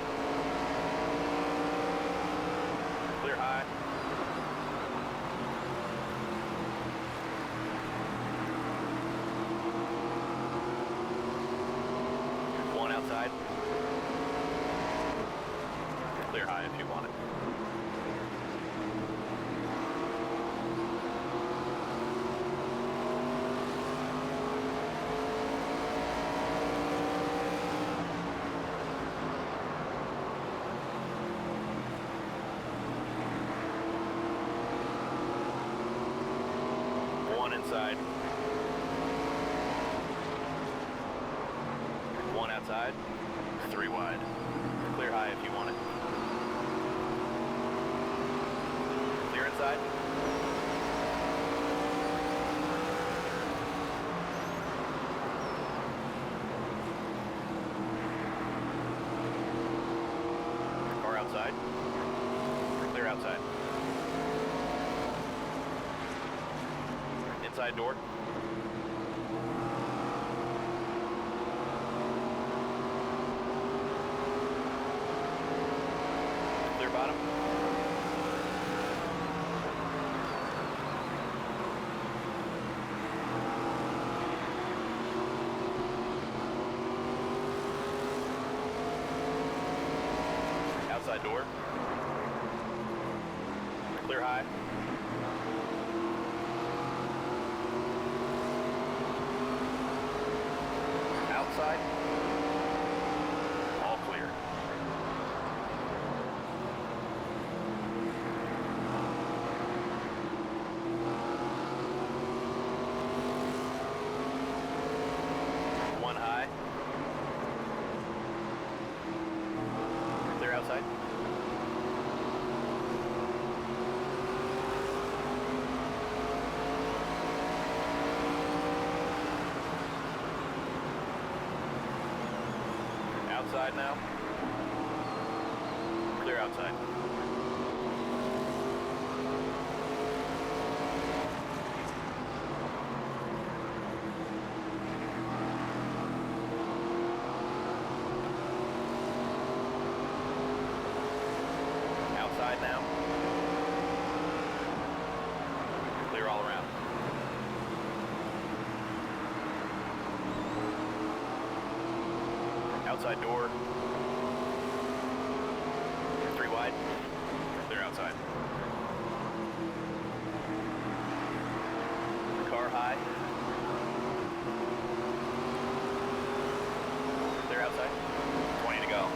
Clear high. Outside. Clear high if you want it. One inside. One outside. Three wide. Clear high if you want it. Clear inside. outside. Clear outside. Inside door. Clear bottom. Outside door. Clear high. Outside. All clear. One high. Clear outside. Outside now. Clear outside. Outside now. Clear all around. Outside door. 3 wide. Clear outside. Car high. Clear outside. 20 to go.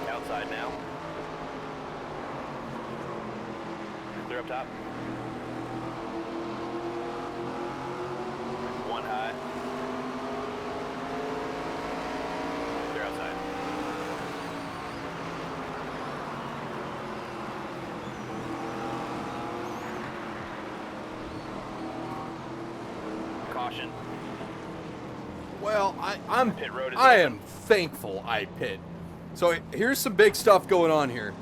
Outside now. Clear up top. One high. Clear outside. Caution. Well, Pit road is I open. am thankful I pit. So here's some big stuff going on here.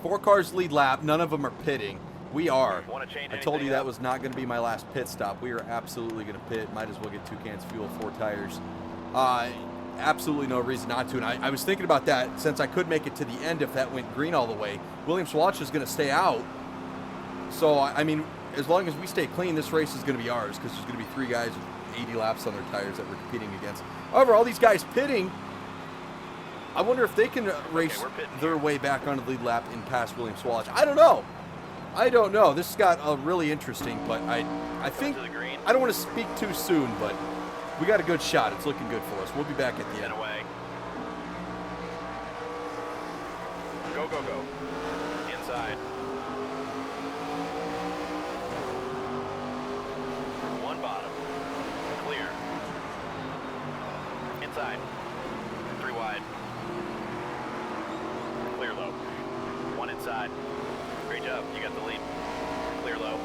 4 cars lead lap. None of them are pitting. We are. Want to change I told you anything that up? was not going to be my last pit stop. We are absolutely going to pit. Might as well get 2 cans of fuel, 4 tires. Absolutely no reason not to. And I was thinking about that since I could make it to the end if that went green all the way. William Swatch is going to stay out. So, I mean, as long as we stay clean, this race is going to be ours because there's going to be 3 guys with 80 laps on their tires that we're competing against. However, all these guys pitting, I wonder if they can race we're pitting their way back onto the lead lap and pass William Swatch. I don't know. I don't know. This got really interesting, but I think to the green. I don't want to speak too soon, but we got a good shot. It's looking good for us. We'll be back at the Get end. away. Go, go, go. Inside. One bottom. Clear. Inside. 3 wide. Clear low. 1 inside. Great job. You got the lead. Clear low.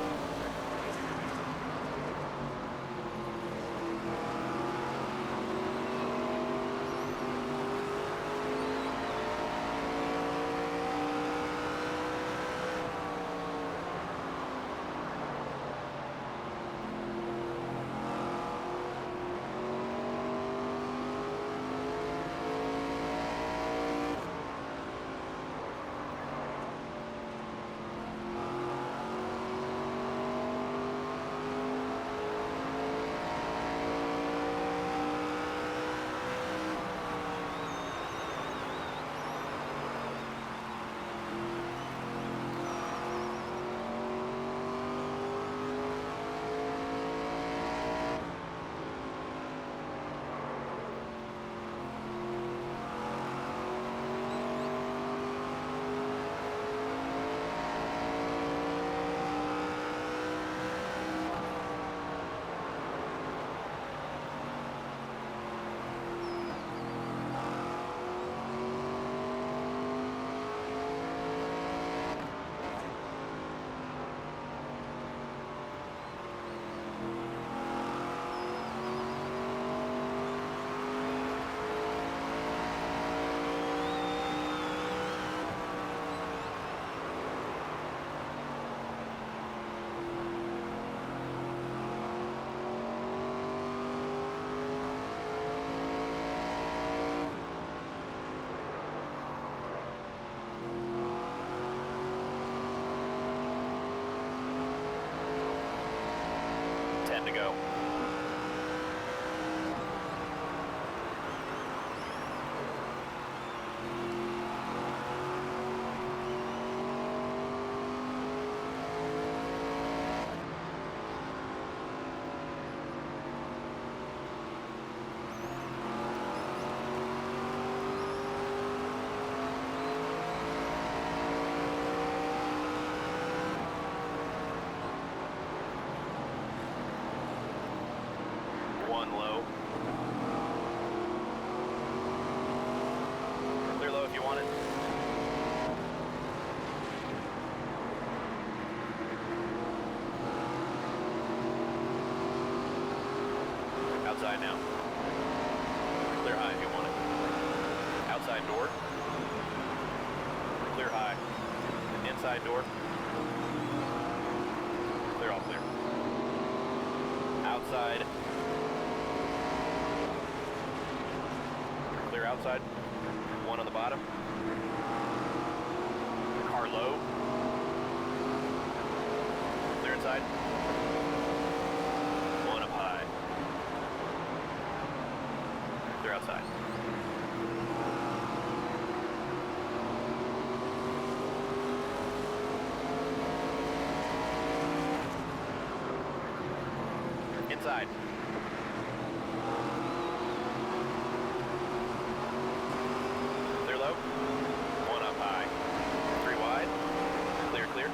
go. One low. Clear low if you want it. Outside now. Clear high if you want it. Outside door. Clear high. Inside door. Clear, all clear. Outside. Clear outside. One on the bottom. Car low. Clear inside. One up high. Clear outside. Inside. Clear low. One up high. Three wide. Clear, clear.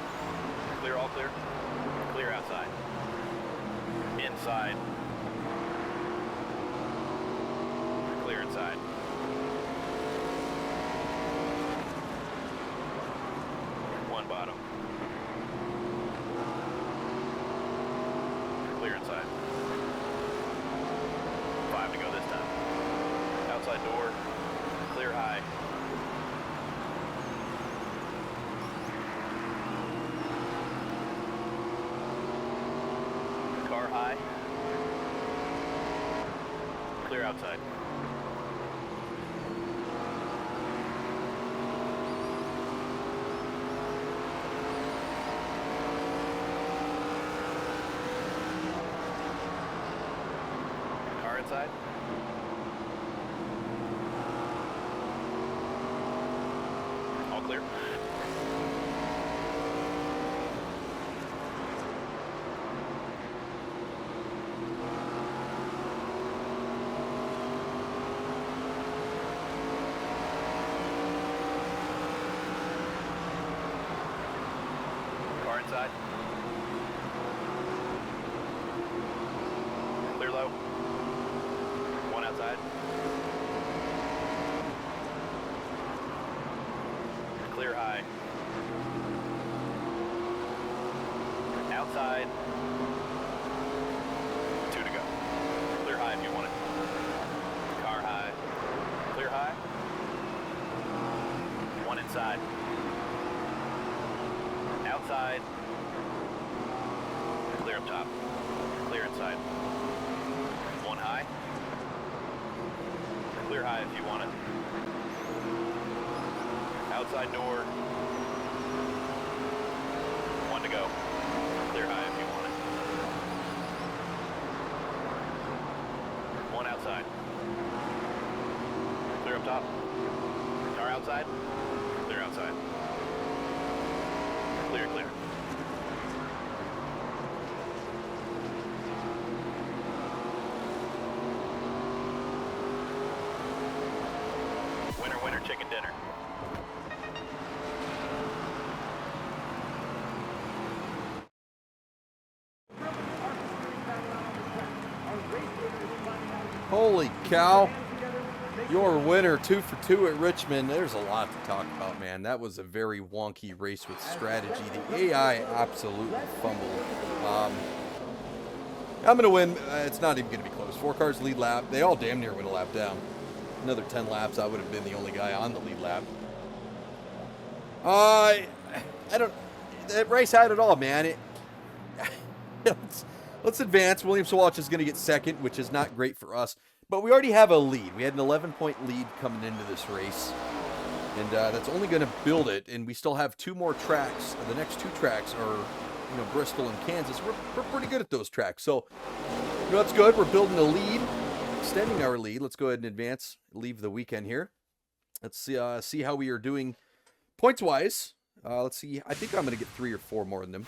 Clear, all clear. Clear outside. Inside. Clear inside. One bottom. Clear inside. Five to go this time. Outside door. Clear high. Car high. Clear outside. Car inside. All clear. Car inside. Clear low. One outside. Clear high. Outside. Two to go. Clear high if you want it. Car high. Clear high. One inside. Outside. Clear up top. Clear inside. One high. Clear high if you want it. Outside door. One to go. Clear high if you want it. One outside. Clear up top. Car outside. Clear outside. Clear, clear. Winner, winner, chicken dinner. Holy cow. Your winner, 2 for 2 at Richmond. There's a lot to talk about, man. That was a very wonky race with strategy. The AI absolutely fumbled. I'm going to win. It's not even going to be close. 4 cars lead lap. They all damn near went a lap down. Another 10 laps, I would have been the only guy on the lead lap. I don't... That race had it all, man. Let's advance. William Swatch is going to get second, which is not great for us. But we already have a lead. We had an 11-point lead coming into this race. And that's only going to build it. And we still have 2 more tracks. The next 2 tracks are, Bristol and Kansas. We're pretty good at those tracks. So No, that's good. We're building a lead, extending our lead. Let's go ahead and advance, leave the weekend here. Let's see how we are doing points-wise. Let's see. I think I'm going to get 3 or 4 more than them.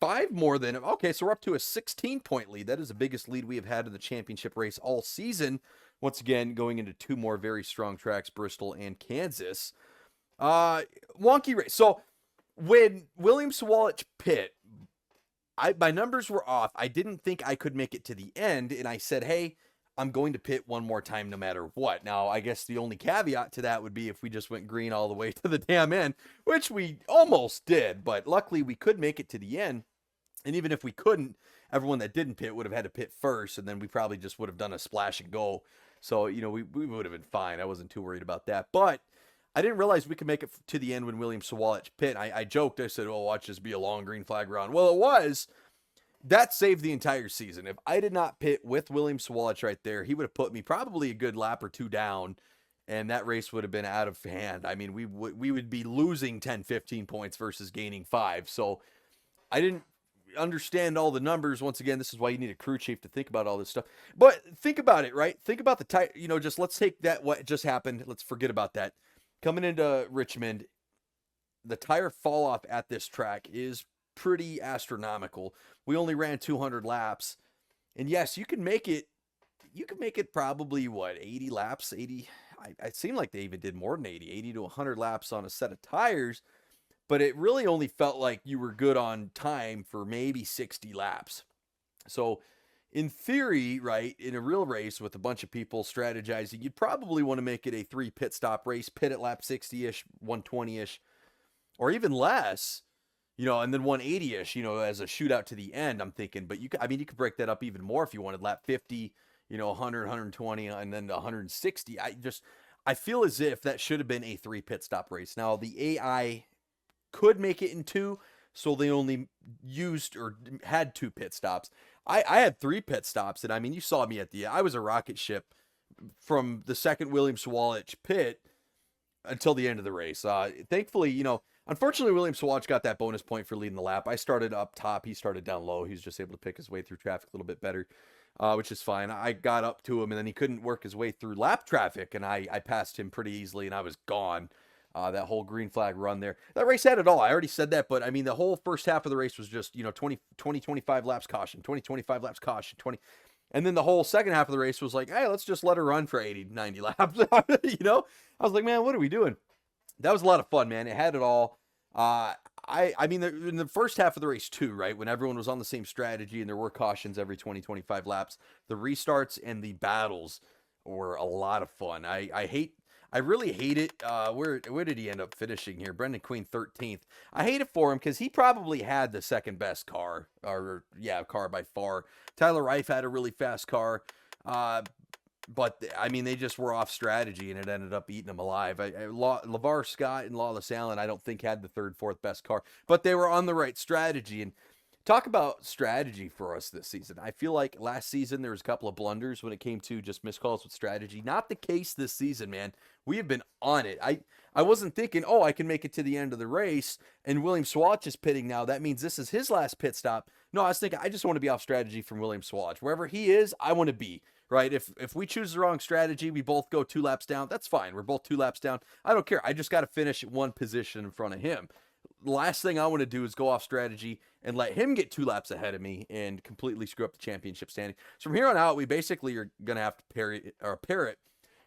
5 more than him. Okay, so we're up to a 16-point lead. That is the biggest lead we have had in the championship race all season. Once again, going into 2 more very strong tracks, Bristol and Kansas. Wonky race. So when William Sawalich pit, my numbers were off. I didn't think I could make it to the end, and I said, hey, I'm going to pit one more time no matter what. Now, I guess the only caveat to that would be if we just went green all the way to the damn end, which we almost did, but luckily we could make it to the end. And even if we couldn't, everyone that didn't pit would have had to pit first, and then we probably just would have done a splash and go. So, you know, we would have been fine. I wasn't too worried about that. But I didn't realize we could make it to the end when William Sawalich pit. I joked. I said, oh, watch this be a long green flag run. Well, it was. That saved the entire season. If I did not pit with William Sawalich right there, he would have put me probably a good lap or 2 down, and that race would have been out of hand. I mean, we would be losing 10, 15 points versus gaining 5. So I didn't understand all the numbers. Once again, this is why you need a crew chief to think about all this stuff. But think about it, right? Think about the tire. You know, just let's take that, what just happened. Let's forget about that. Coming into Richmond, the tire fall off at this track is pretty astronomical. We only ran 200 laps, and yes, you can make it probably what, 80 laps, 80. It seemed like they even did more than 80 to 100 laps on a set of tires, but it really only felt like you were good on time for maybe 60 laps. So in theory, right, in a real race with a bunch of people strategizing, you'd probably want to make it a 3 pit stop race, pit at lap 60-ish, 120-ish, or even less. You know, and then 180-ish, you know, as a shootout to the end, I'm thinking. But you could break that up even more if you wanted. Lap 50, you know, 100, 120, and then 160. I feel as if that should have been a 3 pit stop race. Now, the AI could make it in 2, so they only used or had 2 pit stops. I had 3 pit stops, and I mean, you saw me I was a rocket ship from the second William Sawalich pit until the end of the race. Thankfully, you know, unfortunately, William Sawalich got that bonus point for leading the lap. I started up top. He started down low. He was just able to pick his way through traffic a little bit better, which is fine. I got up to him, and then he couldn't work his way through lap traffic, and I passed him pretty easily, and I was gone. That whole green flag run there. That race had it all. I already said that, but I mean, the whole first half of the race was just, you know, 25 laps caution, 25 laps caution, 20. And then the whole second half of the race was like, hey, let's just let her run for 80, 90 laps. You know, I was like, man, what are we doing? That was a lot of fun, man. It had it all. I mean, in the first half of the race too, right? When everyone was on the same strategy and there were cautions every 20, 25 laps, the restarts and the battles were a lot of fun. I really hate it. Where did he end up finishing here? Brendan Queen 13th. I hate it for him because he probably had the second best car, car by far. Tyler Reif had a really fast car. But, I mean, they just were off strategy, and it ended up eating them alive. LeVar Scott and Lawless Allen, I don't think, had the third, fourth best car. But they were on the right strategy. And talk about strategy for us this season. I feel like last season there was a couple of blunders when it came to just miscalls with strategy. Not the case this season, man. We have been on it. I wasn't thinking, oh, I can make it to the end of the race, and William Sawalich is pitting now. That means this is his last pit stop. No, I was thinking, I just want to be off strategy from William Sawalich. Wherever he is, I want to be. Right? If we choose the wrong strategy, we both go 2 laps down. That's fine. We're both 2 laps down. I don't care. I just got to finish 1 position in front of him. The last thing I want to do is go off strategy and let him get 2 laps ahead of me and completely screw up the championship standing. So from here on out, we basically are going to have to parrot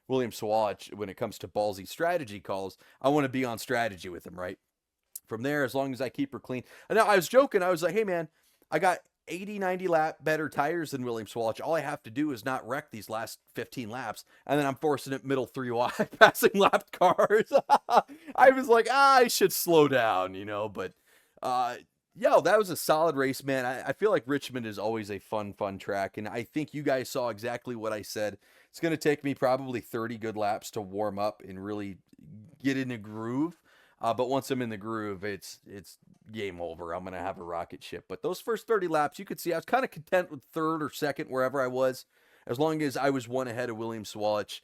William Sawalich when it comes to ballsy strategy calls. I want to be on strategy with him, right? From there, as long as I keep her clean. And now I was joking. I was like, hey, man, I got 80, 90 lap better tires than William Sawalich. All I have to do is not wreck these last 15 laps, and then I'm forcing it middle 3 wide, passing lapped cars. I was like, I should slow down, you know, but that was a solid race, man. I feel like Richmond is always a fun track, and I think you guys saw exactly what I said. It's going to take me probably 30 good laps to warm up and really get in a groove. But once I'm in the groove, it's game over. I'm going to have a rocket ship. But those first 30 laps, you could see I was kind of content with third or second, wherever I was. As long as I was 1 ahead of William Sawalich,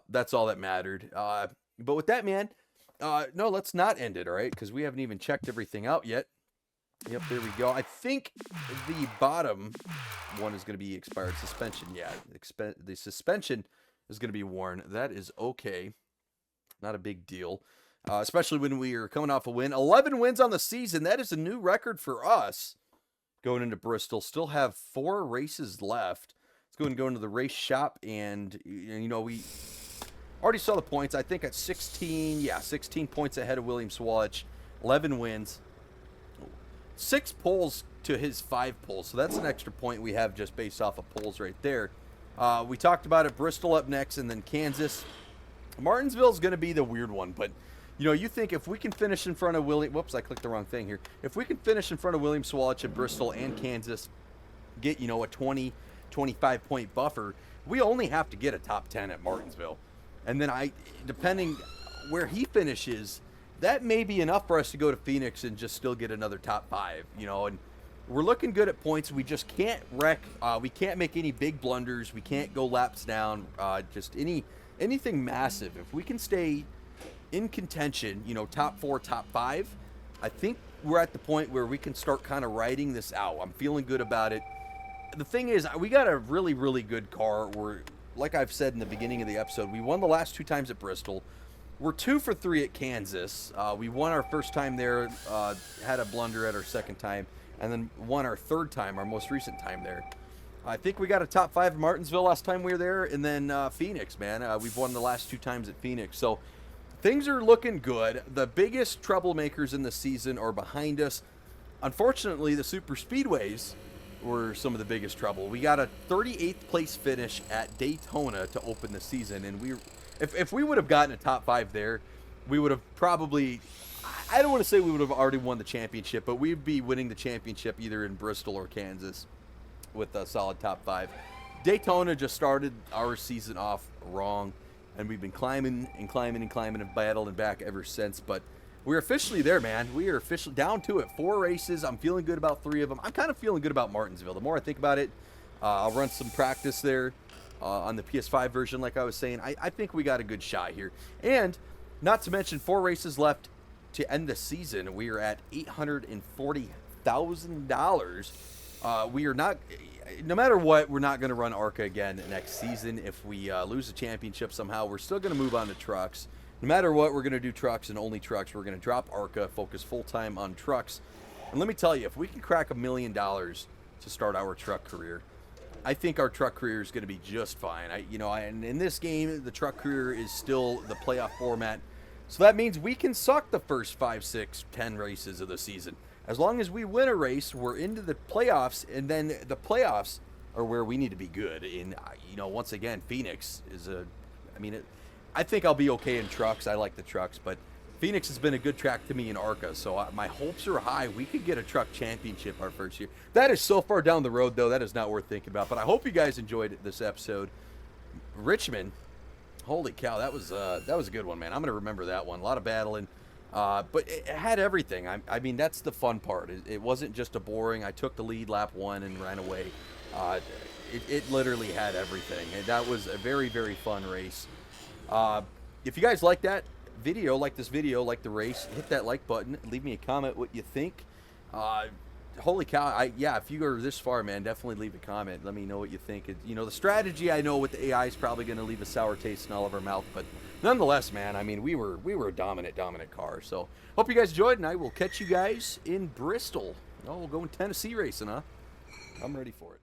that's all that mattered. But with that, man, no, let's not end it, all right? Because we haven't even checked everything out yet. Yep, there we go. I think the bottom one is going to be expired suspension. Yeah, the suspension is going to be worn. That is okay. Not a big deal. Especially when we are coming off a win. 11 wins on the season. That is a new record for us going into Bristol. Still have 4 races left. Let's go and go into the race shop. And, you know, we already saw the points. I think at 16 points ahead of William Swalich. 11 wins. 6 poles to his 5 poles. So that's an extra point we have just based off of poles right there. We talked about it. Bristol up next and then Kansas. Martinsville's going to be the weird one, but you know, you think if we can finish in front of William, whoops, I clicked the wrong thing here. If we can finish in front of William Swalich at Bristol and Kansas, get, you know, a 20, 25 point buffer, we only have to get a top 10 at Martinsville. And then depending where he finishes, that may be enough for us to go to Phoenix and just still get another top 5, you know, and we're looking good at points. We just can't wreck. We can't make any big blunders. We can't go laps down. Just anything massive. If we can stay in contention, you know, top 4, top 5, I think we're at the point where we can start kind of riding this out. I'm feeling good about it. The thing is, we got a really, really good car. We're, like I've said in the beginning of the episode, we won the last 2 times at Bristol. We're 2 for 3 at Kansas. We won our first time there, had a blunder at our second time, and then won our third time, our most recent time there. I think we got a top 5 in Martinsville last time we were there, and then Phoenix, man. We've won the last 2 times at Phoenix. So things are looking good. The biggest troublemakers in the season are behind us. Unfortunately, the super speedways were some of the biggest trouble. We got a 38th place finish at Daytona to open the season, and if we would have gotten a top 5 there, we would have probably, I don't want to say we would have already won the championship, but we'd be winning the championship either in Bristol or Kansas with a solid top 5. Daytona just started our season off wrong, and we've been climbing and climbing and climbing and battling back ever since, but we're officially there, man. We are officially down to it. 4 races. I'm feeling good about 3 of them. I'm kind of feeling good about Martinsville. The more I think about it, I'll run some practice there on the PS5 version, like I was saying. I think we got a good shot here. And not to mention 4 races left to end the season. We are at $840,000. We are not, no matter what, we're not going to run Arca again next season. If we lose the championship somehow, we're still going to move on to trucks. No matter what, we're going to do trucks and only trucks. We're going to drop Arca, focus full-time on trucks. And let me tell you, if we can crack $1 million to start our truck career, I think our truck career is going to be just fine. And in this game, the truck career is still the playoff format. So that means we can suck the first 5, 6, 10 races of the season. As long as we win a race, we're into the playoffs, and then the playoffs are where we need to be good. And, once again, Phoenix is I think I'll be okay in trucks. I like the trucks, but Phoenix has been a good track to me in Arca, so my hopes are high. We could get a truck championship our first year. That is so far down the road, though. That is not worth thinking about, but I hope you guys enjoyed this episode. Richmond, holy cow, that was a good one, man. I'm going to remember that one. A lot of battling, but it had everything. I mean, that's the fun part. It wasn't just a boring, I took the lead lap 1 and ran away. It literally had everything, and that was a very, very fun race. If you guys like this video, like the race, hit that like button, leave me a comment what you think. Holy cow, if you go this far, man, definitely leave a comment. Let me know what you think. The strategy, I know with the AI is probably going to leave a sour taste in all of our mouth, but nonetheless, man, I mean, we were a dominant car. So hope you guys enjoyed, and I will catch you guys in Bristol. Oh, we're going Tennessee racing, huh? I'm ready for it.